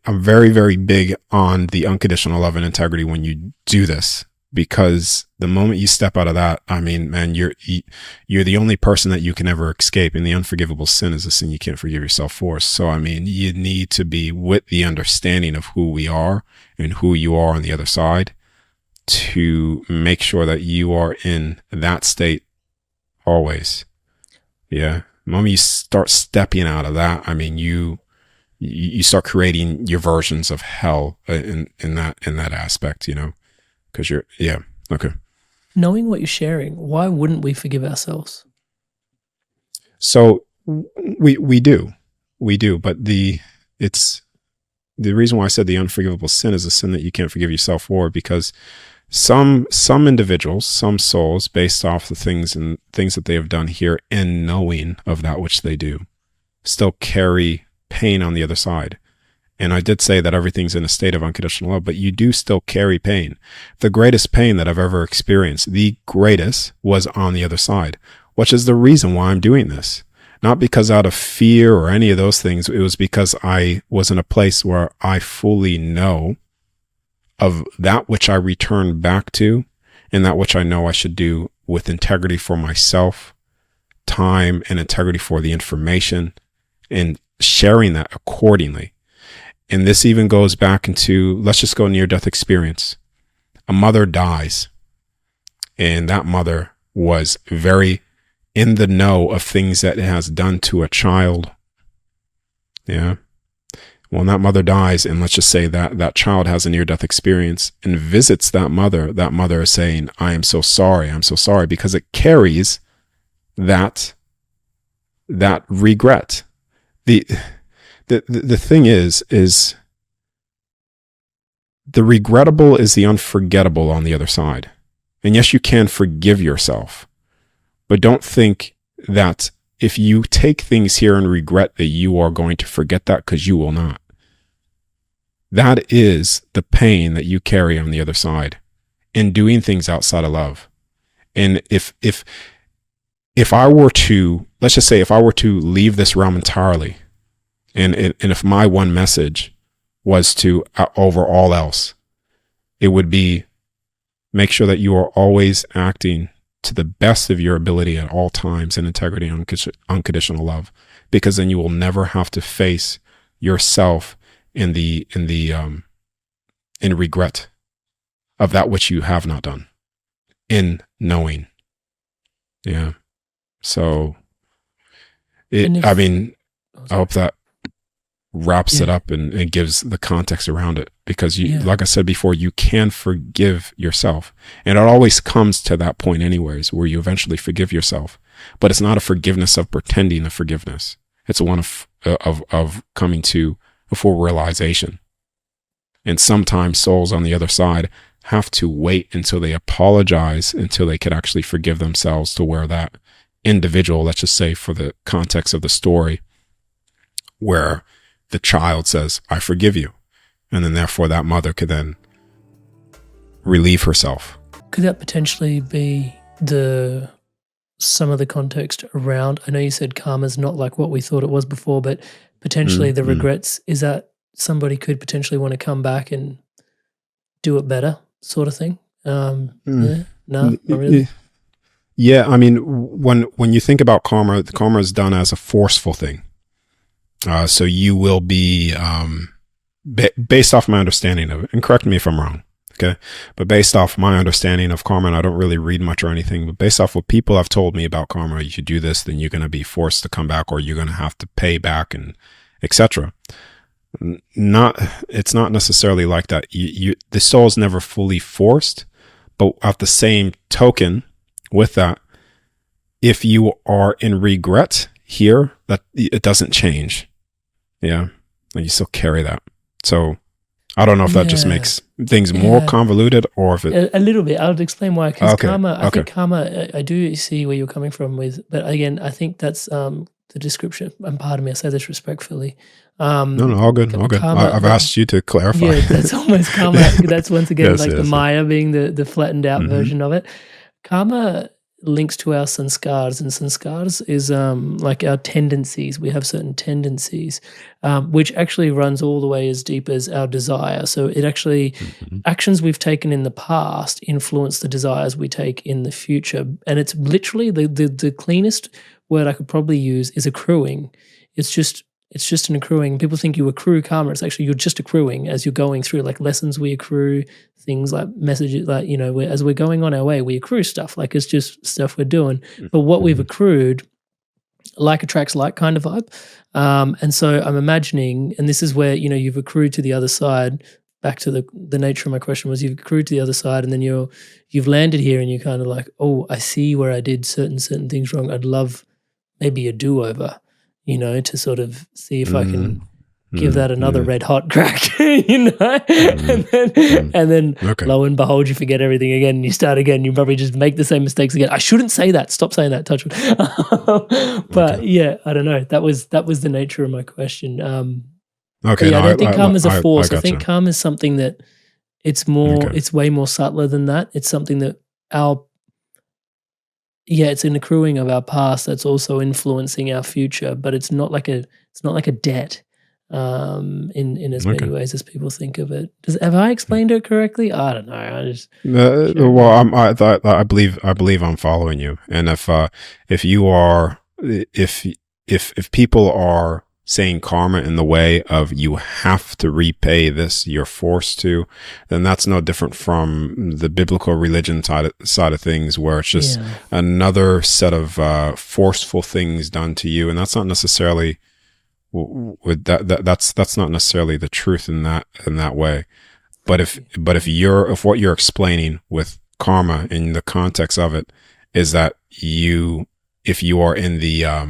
I'm very, very big on the unconditional love and integrity when you do this, because the moment you step out of that, I mean, man, you're the only person that you can ever escape. And the unforgivable sin is a sin you can't forgive yourself for. So, I mean, you need to be with the understanding of who we are and who you are on the other side, to make sure that you are in that state always. Yeah. The moment you start stepping out of that, I mean, you start creating your versions of hell in that aspect, you know. Because okay. Knowing what you're sharing, why wouldn't we forgive ourselves? So we do, but the reason why I said the unforgivable sin is a sin that you can't forgive yourself for, because some individuals, some souls, based off the things that they have done here, and knowing of that which they do, still carry pain on the other side. And I did say that everything's in a state of unconditional love, but you do still carry pain. The greatest pain that I've ever experienced, the greatest, was on the other side, which is the reason why I'm doing this. Not because out of fear or any of those things. It was because I was in a place where I fully know of that which I return back to, and that which I know I should do with integrity for myself, time, and integrity for the information, and sharing that accordingly. And this even goes back into, let's just go near-death experience. A mother dies, and that mother was very in the know of things that it has done to a child. Yeah. When that mother dies, and let's just say that child has a near-death experience and visits that mother is saying, I am so sorry, because it carries that regret. The the thing is the regrettable is the unforgettable on the other side. And yes, you can forgive yourself, but don't think that if you take things here and regret that you are going to forget that, because you will not. That is the pain that you carry on the other side in doing things outside of love. And if I were to, let's just say, if I were to leave this realm entirely, and if my one message was to, over all else, it would be, make sure that you are always acting to the best of your ability at all times in integrity and unconditional love, because then you will never have to face yourself in regret of that which you have not done, in knowing. Yeah. So I hope that wraps it up and gives the context around it, because you, like I said before, you can forgive yourself, and it always comes to that point anyways, where you eventually forgive yourself. But it's not a forgiveness of pretending a forgiveness. It's one of coming to a full realization. And sometimes souls on the other side have to wait until they apologize, until they could actually forgive themselves, to where that individual, let's just say for the context of the story, where the child says, I forgive you. And then therefore that mother could then relieve herself. Could that potentially be some of the context around, I know you said karma's not like what we thought it was before, but potentially the regrets, is that somebody could potentially want to come back and do it better, sort of thing? Yeah, no, not really. Yeah, I mean, when you think about karma, karma is done as a forceful thing. So you will be, based off my understanding of it, and correct me if I'm wrong, okay? But based off my understanding of karma, and I don't really read much or anything, but based off what people have told me about karma, you do this, then you're going to be forced to come back, or you're going to have to pay back, and etc. It's not necessarily like that. The soul is never fully forced, but at the same token, with that, if you are in regret here, that it doesn't change. Yeah, and you still carry that. So I don't know if that just makes things more convoluted, or if it... A little bit. I'll explain why. Because karma, I think karma, I do see where you're coming from with, but again, I think that's the description, and pardon me, I say this respectfully. No, all good, all good. Karma, I've asked you to clarify. Yeah, that's almost karma. That's once again like the Maya being the flattened out version of it. Karma links to our sanskars, and sanskars is like our tendencies. We have certain tendencies, which actually runs all the way as deep as our desire. So it actually, actions we've taken in the past influence the desires we take in the future. And it's literally the cleanest word I could probably use is accruing. It's just an accruing. People think you accrue karma. It's actually you're just accruing as you're going through, like lessons we accrue, things like messages, like, you know, as we're going on our way, we accrue stuff. Like it's just stuff we're doing. But what we've accrued, like attracts like kind of vibe. And so I'm imagining, and this is where, you know, you've accrued to the other side. Back to the nature of my question was you've accrued to the other side, and then you've landed here, and you're kind of like, oh, I see where I did certain things wrong. I'd love maybe a do-over, you know, to sort of see if I can give that another red hot crack, you know, and then lo and behold, you forget everything again and you start again. You probably just make the same mistakes again. I shouldn't say that. Stop saying that. Touch wood. But yeah, I don't know. That was the nature of my question. I don't think karma is a force. I think karma is something that it's more, it's way more subtler than that. It's something that it's an accruing of our past that's also influencing our future, but it's not like a debt in as many ways as people think of it. Have I explained it correctly? I don't know. Well, I believe I'm following you, and if you are, if people are saying karma in the way of you have to repay this, you're forced to, then that's no different from the biblical religion side of things, where it's just another set of forceful things done to you, and that's not necessarily that's not necessarily the truth in that way. But if what you're explaining with karma in the context of it is that if you are in the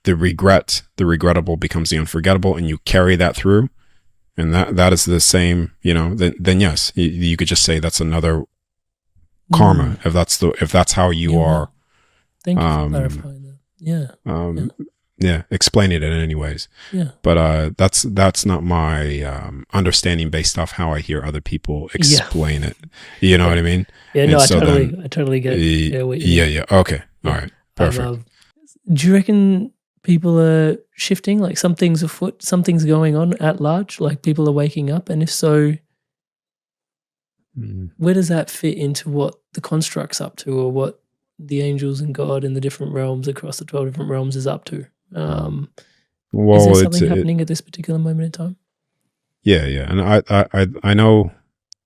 the regrettable becomes the unforgettable, and you carry that through, and that is the same, then yes, you could just say that's another karma, if that's how you are. Thank you for clarifying that. Explaining it in any ways. Yeah. But that's not my understanding based off how I hear other people explain it. You know what I mean? Yeah, no, I totally get it. Yeah. Okay. All right. Perfect. Do you reckon people are shifting? Like something's afoot, something's going on at large, like people are waking up? And if so, where does that fit into what the construct's up to, or what the angels and God in the different realms across the 12 different realms is up to? Is there something happening at this particular moment in time? Yeah. And I know,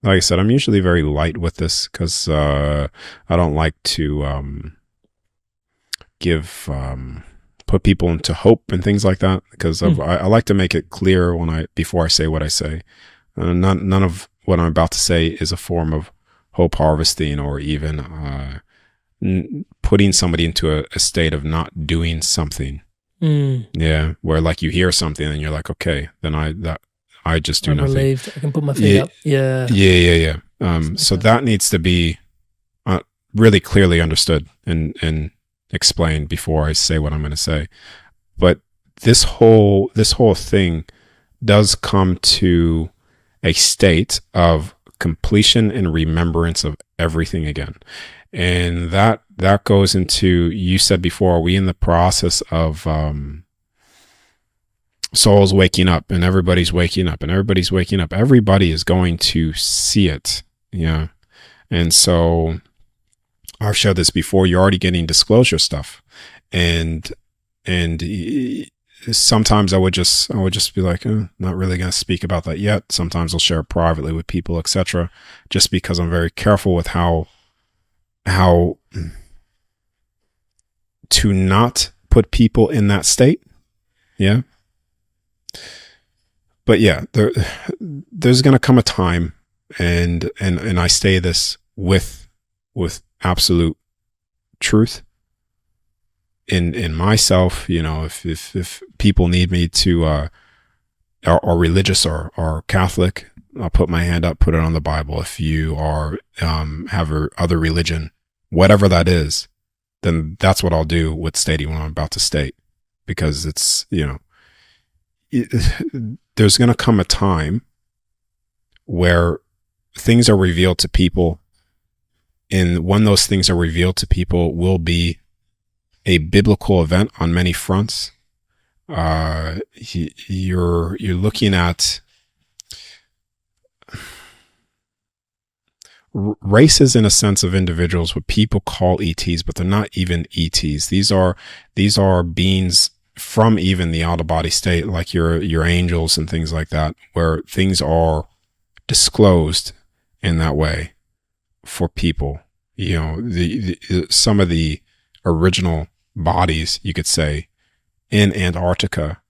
like I said, I'm usually very light with this because I don't like to put people into hope and things like that, because I like to make it clear before I say what I say. None of what I'm about to say is a form of hope harvesting, or even putting somebody into a state of not doing something. Yeah, where like you hear something and you're like, okay, then I just do I'm nothing. Relieved. I can put my feet up. Yeah. So that needs to be really clearly understood and explained before I say what I'm going to say. But this whole thing does come to a state of completion and remembrance of everything again. And that goes into, you said before, are we in the process of souls waking up, and everybody's waking up, and everybody's waking up. Everybody is going to see it. Yeah. And so I've shared this before, you're already getting disclosure stuff. And sometimes I would just be like, not really going to speak about that yet. Sometimes I'll share it privately with people, etc., just because I'm very careful with how to not put people in that state. Yeah. But yeah, there's going to come a time, and I say this with absolute truth in myself, if people need me to, are religious or Catholic, I'll put my hand up, put it on the Bible. If you are, have other religion, whatever that is, then that's what I'll do with stating what I'm about to state, because it's, there's going to come a time where things are revealed to people, and when those things are revealed to people will be a biblical event on many fronts. You're looking at races in a sense of individuals, what people call ETs, but they're not even ETs. These are beings from even the out of body state, like your angels and things like that, where things are disclosed in that way for people. Some of the original bodies, you could say, in Antarctica.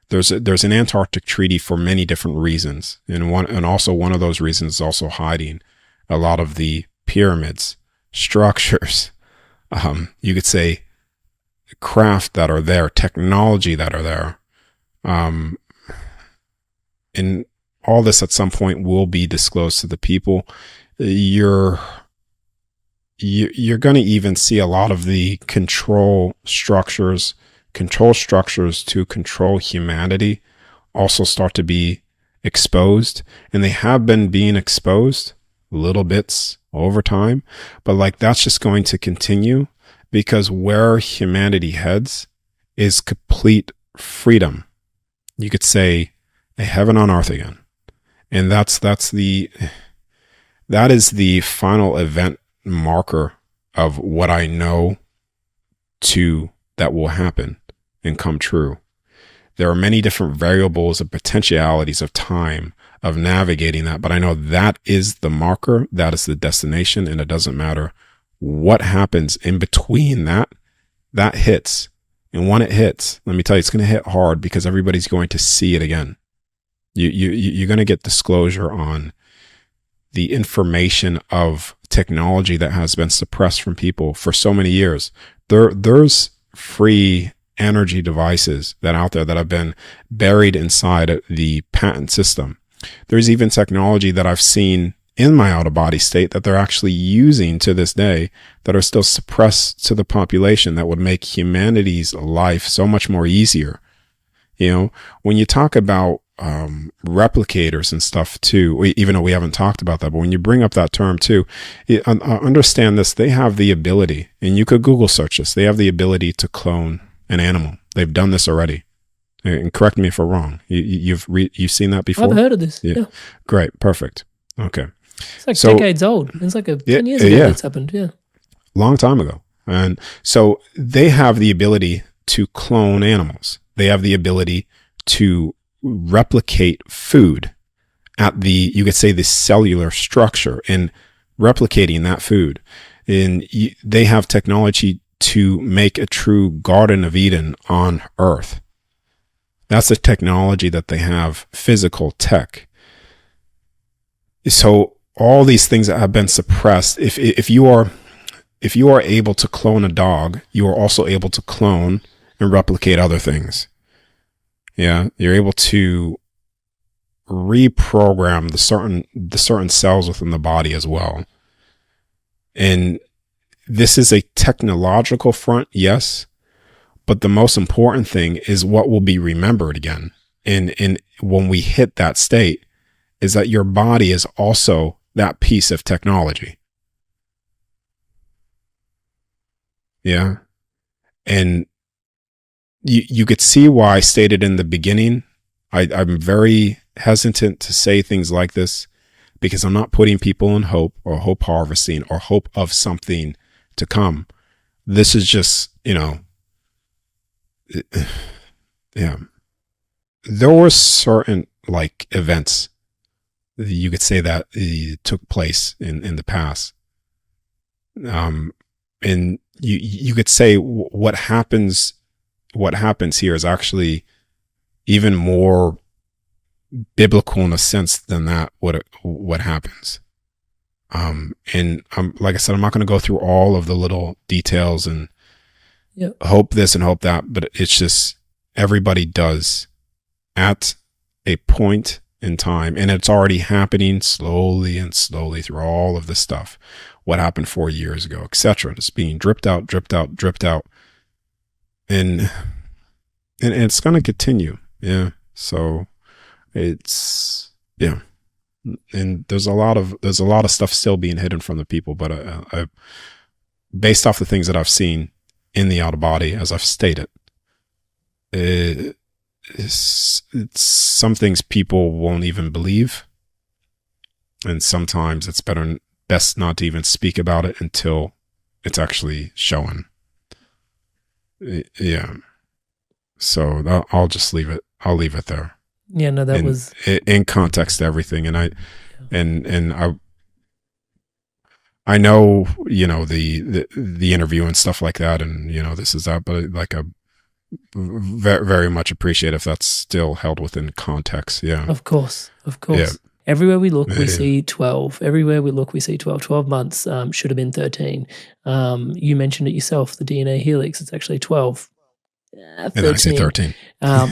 There's an Antarctic treaty for many different reasons, and also one of those reasons is also hiding a lot of the pyramids, structures, you could say, craft that are there, technology that are there, and all this at some point will be disclosed to the people. You're going to even see a lot of the control structures to control humanity also start to be exposed, and they have been being exposed little bits over time, but like that's just going to continue, because where humanity heads is complete freedom. You could say a heaven on earth again. And that is the final event marker of what I know that will happen and come true. There are many different variables and potentialities of time of navigating that, but I know that is the marker, that is the destination, and it doesn't matter what happens in between that hits. And when it hits, let me tell you, it's going to hit hard, because everybody's going to see it again. You're going to get disclosure on the information of technology that has been suppressed from people for so many years. There's free energy devices that are out there that have been buried inside the patent system. There's even technology that I've seen in my out-of-body state that they're actually using to this day that are still suppressed to the population that would make humanity's life so much more easier. You know, when you talk about replicators and stuff too, even though we haven't talked about that, but when you bring up that term too, understand this, they have the ability, and you could Google search this, they have the ability to clone an animal. They've done this already. And correct me if I'm wrong. You've seen that before? I've heard of this. Yeah. Great. Perfect. Okay. It's like decades old. It's like 10 years ago that's happened. Yeah. Long time ago. And so they have the ability to clone animals. They have the ability to replicate food at the, you could say, the cellular structure and replicating that food. And they have technology to make a true Garden of Eden on Earth. That's the technology that they have, physical tech. So all these things that have been suppressed, if you are able to clone a dog, you are also able to clone and replicate other things. Yeah, you're able to reprogram the certain cells within the body as well. And this is a technological front, yes, but the most important thing is what will be remembered again. And when we hit that state, is that your body is also that piece of technology. Yeah. And you could see why I stated in the beginning, I'm very hesitant to say things like this because I'm not putting people in hope or hope harvesting or hope of something to come. This is just, yeah. There were certain like events you could say that took place in the past. And you could say what happens here is actually even more biblical in a sense than that, what happens. And like I said, I'm not going to go through all of the little details and hope this and hope that, but it's just everybody does at a point in time, and it's already happening slowly and slowly through all of this stuff. What happened 4 years ago, etc. Just being dripped out, and it's going to continue. Yeah. So it's and there's a lot of stuff still being hidden from the people, but I based off the things that I've seen in the out of body, as I've stated, it's some things people won't even believe, and sometimes it's best not to even speak about it until it's actually shown. Yeah. So I'll just leave it. I'll leave it there. Yeah, no, that was in context to everything. And I know, the interview and stuff like that, and this is that, but like very, very much appreciate if that's still held within context. Yeah. Of course. Yeah. Everywhere we look, we see 12. Everywhere we look, we see 12. 12 months should have been 13. You mentioned it yourself, the DNA helix. It's actually 12. 13. And I say 13.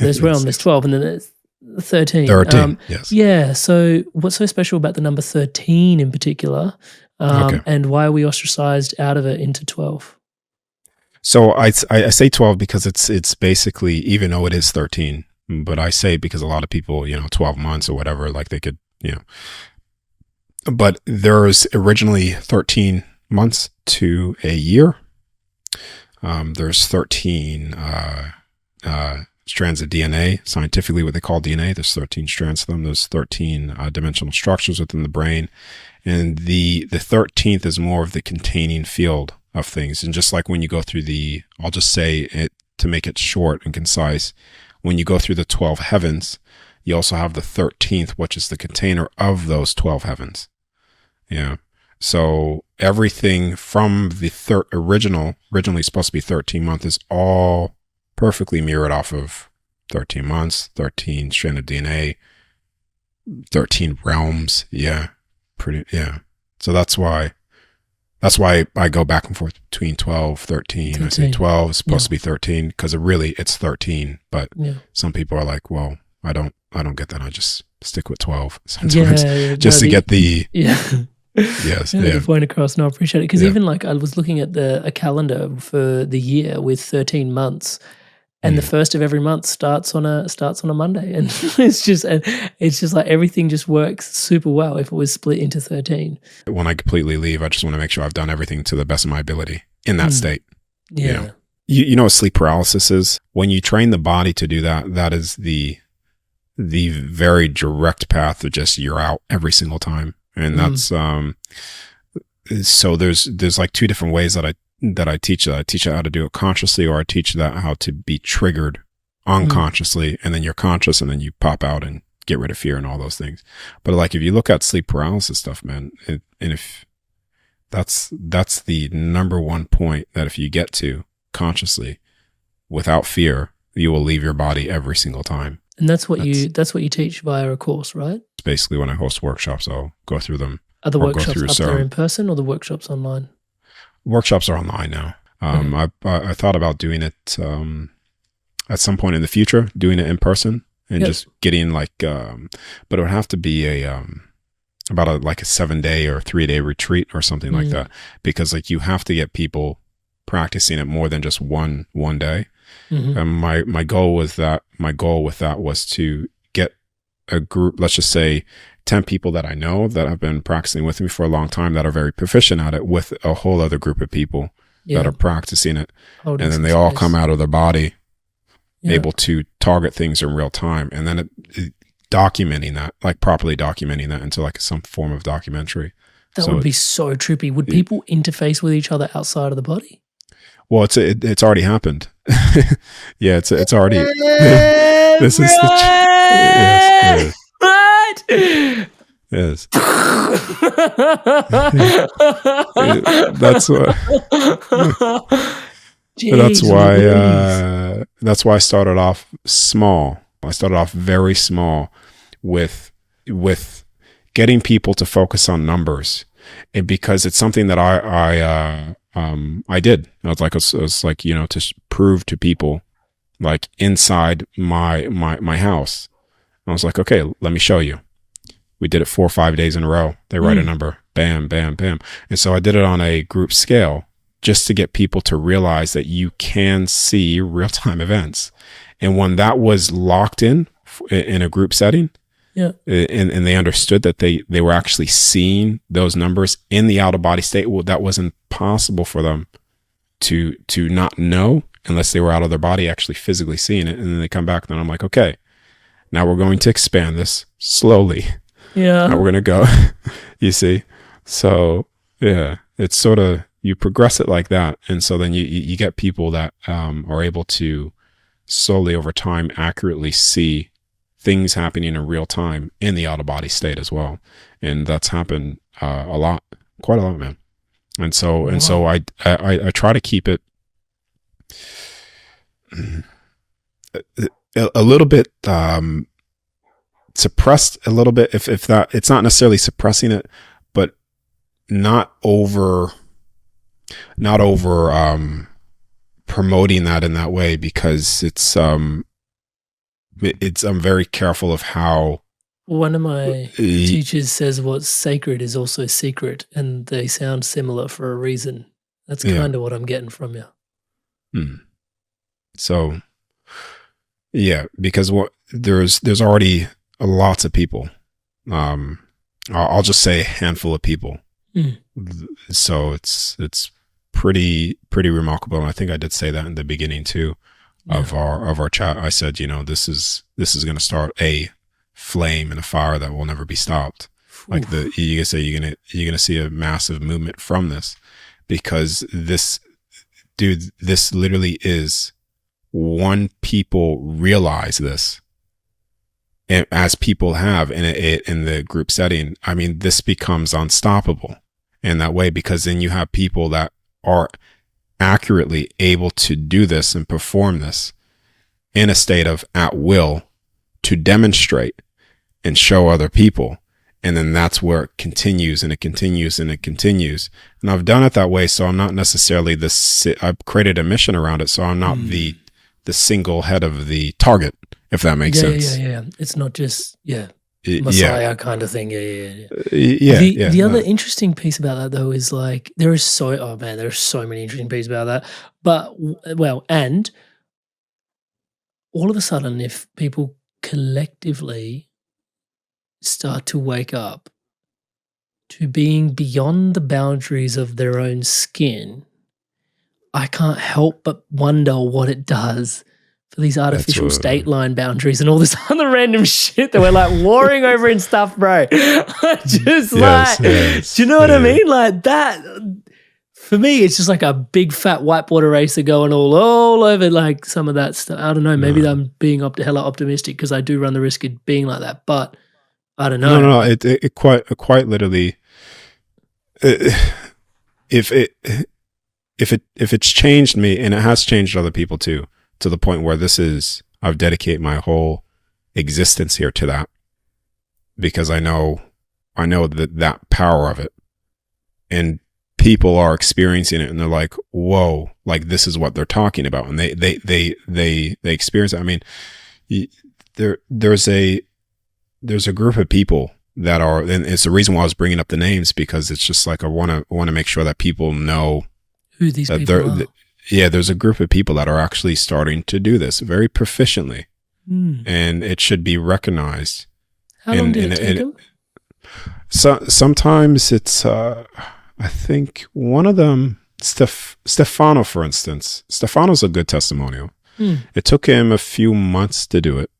There's realm, there's 12, and then there's 13. 13, yes. Yeah, so what's so special about the number 13 in particular, and why are we ostracized out of it into 12? So I say 12 because it's basically, even though it is 13, but I say because a lot of people, 12 months or whatever, like they could, but there's originally 13 months to a year. There's 13 strands of DNA, scientifically what they call DNA. There's 13 strands of them. There's 13 dimensional structures within the brain. And the 13th is more of the containing field of things. And just like when you go through I'll just say it to make it short and concise, when you go through the 12 heavens, you also have the 13th, which is the container of those 12 heavens. Yeah. So everything from the originally supposed to be 13 months is all perfectly mirrored off of 13 months, 13 strand of DNA, 13 realms. Yeah. So that's why That's why I go back and forth between 12, 13. I say 12 is supposed to be 13 because it's 13. But some people are like, well, I don't get that. I just stick with 12 sometimes just to get the the point across. No, I appreciate it because even like I was looking at a calendar for the year with 13 months. And the first of every month starts on a Monday, and it's just like everything just works super well if it was split into 13. When I completely leave, I just want to make sure I've done everything to the best of my ability in that state. Yeah, you know what sleep paralysis is? When you train the body to do that, that is the very direct path to just you're out every single time, and that's so there's like two different ways that I teach that. I teach you how to do it consciously, or I teach that how to be triggered unconsciously, and then you're conscious, and then you pop out and get rid of fear and all those things. But like if you look at sleep paralysis stuff, man, and if that's the number one point, that if you get to consciously without fear, you will leave your body every single time. And that's what you teach via a course, right? Basically, when I host workshops, I'll go through them. Are the workshops up there in person, or the workshops online? Workshops are online now. I thought about doing it at some point in the future, doing it in person and just getting like, but it would have to be about a 7-day or 3-day retreat or something like that, because like you have to get people practicing it more than just one day. And my goal with that was to get a group, let's just say 10 people that I know that have been practicing with me for a long time that are very proficient at it, with a whole other group of people that are practicing it. And then they all come out of their body able to target things in real time. And then documenting that, like properly documenting that into like some form of documentary. That would be so trippy. Would people interface with each other outside of the body? Well, it's already happened. It's already, this is the, yes. What? Yes. That's what. That's why I started off small. I started off very small with getting people to focus on numbers, and because it's something that I did. I was like, to prove to people, like inside my house. I was like, okay, let me show you. We did it 4 or 5 days in a row. They write a number, bam, bam, bam. And so I did it on a group scale just to get people to realize that you can see real-time events. And when that was locked in a group setting, and they understood that they were actually seeing those numbers in the out-of-body state, well, that wasn't possible for them to not know unless they were out of their body actually physically seeing it. And then they come back, and then I'm like, okay, now we're going to expand this slowly. Yeah. Now we're going to go, you see? So, yeah, it's sort of, you progress it like that. And so then you get people that are able to slowly over time accurately see things happening in real time in the out-of-body state as well. And that's happened quite a lot, man. And so, I try to keep it a little bit suppressed a little bit, if that, it's not necessarily suppressing it, but not over promoting that in that way, because I'm very careful of how. One of my teachers says what's sacred is also secret, and they sound similar for a reason. That's kind of what I'm getting from you. So, yeah, because there's already lots of people. I'll just say a handful of people. So it's pretty remarkable. And I think I did say that in the beginning too of our chat. I said, this is going to start a flame and a fire that will never be stopped. Like you can say you're gonna see a massive movement from this, because this literally is, one, people realize this, and as people have in the group setting, I mean, this becomes unstoppable in that way, because then you have people that are accurately able to do this and perform this in a state of at will to demonstrate and show other people. And then that's where it continues and it continues and it continues. And I've done it that way. So I'm not necessarily I've created a mission around it. So I'm not the single head of the target, if that makes sense. Yeah. It's not just, Yeah. Messiah kind of thing. The other interesting piece about that though is like there's so many interesting pieces about that. But and all of a sudden, if people collectively start to wake up to being beyond the boundaries of their own skin, I can't help but wonder what it does for these artificial state line boundaries and all this other random shit that we're like warring over and stuff, bro. Just do you know what I mean? Like that, for me, it's just like a big fat whiteboard eraser going all over like some of that stuff. I don't know. Maybe I'm being hella optimistic because I do run the risk of being like that, but I don't know. No. It quite literally. If it's changed me, and it has changed other people too, to the point where I've dedicated my whole existence here to that, because I know that power of it, and people are experiencing it, and they're like, "Whoa!" Like this is what they're talking about, and they experience it. I mean, there's a group of people that are, and it's the reason why I was bringing up the names, because it's just like I want to make sure that people know who these people are. There's a group of people that are actually starting to do this very proficiently, and it should be recognized. How long did it take them? So sometimes it's, I think one of them, Stefano, for instance. Stefano's a good testimonial. It took him a few months to do it.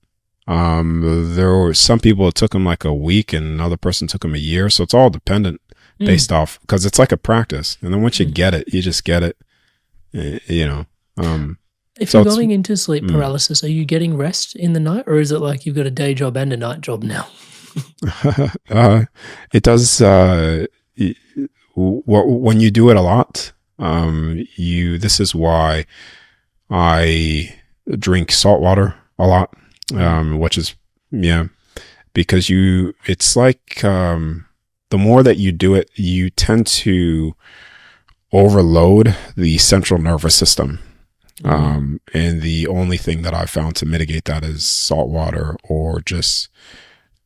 There were some people, it took them like a week, and another person took them a year. So it's all dependent based off, because it's like a practice. And then once you get it, you just get it. If you're going into sleep paralysis, are you getting rest in the night, or is it like you've got a day job and a night job now? It does. When you do it a lot, this is why I drink salt water a lot, which is, because it's like, the more that you do it, you tend to overload the central nervous system. And the only thing that I've found to mitigate that is salt water, or just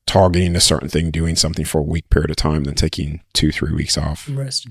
targeting a certain thing, doing something for a week period of time, then taking 2-3 weeks off. Rest.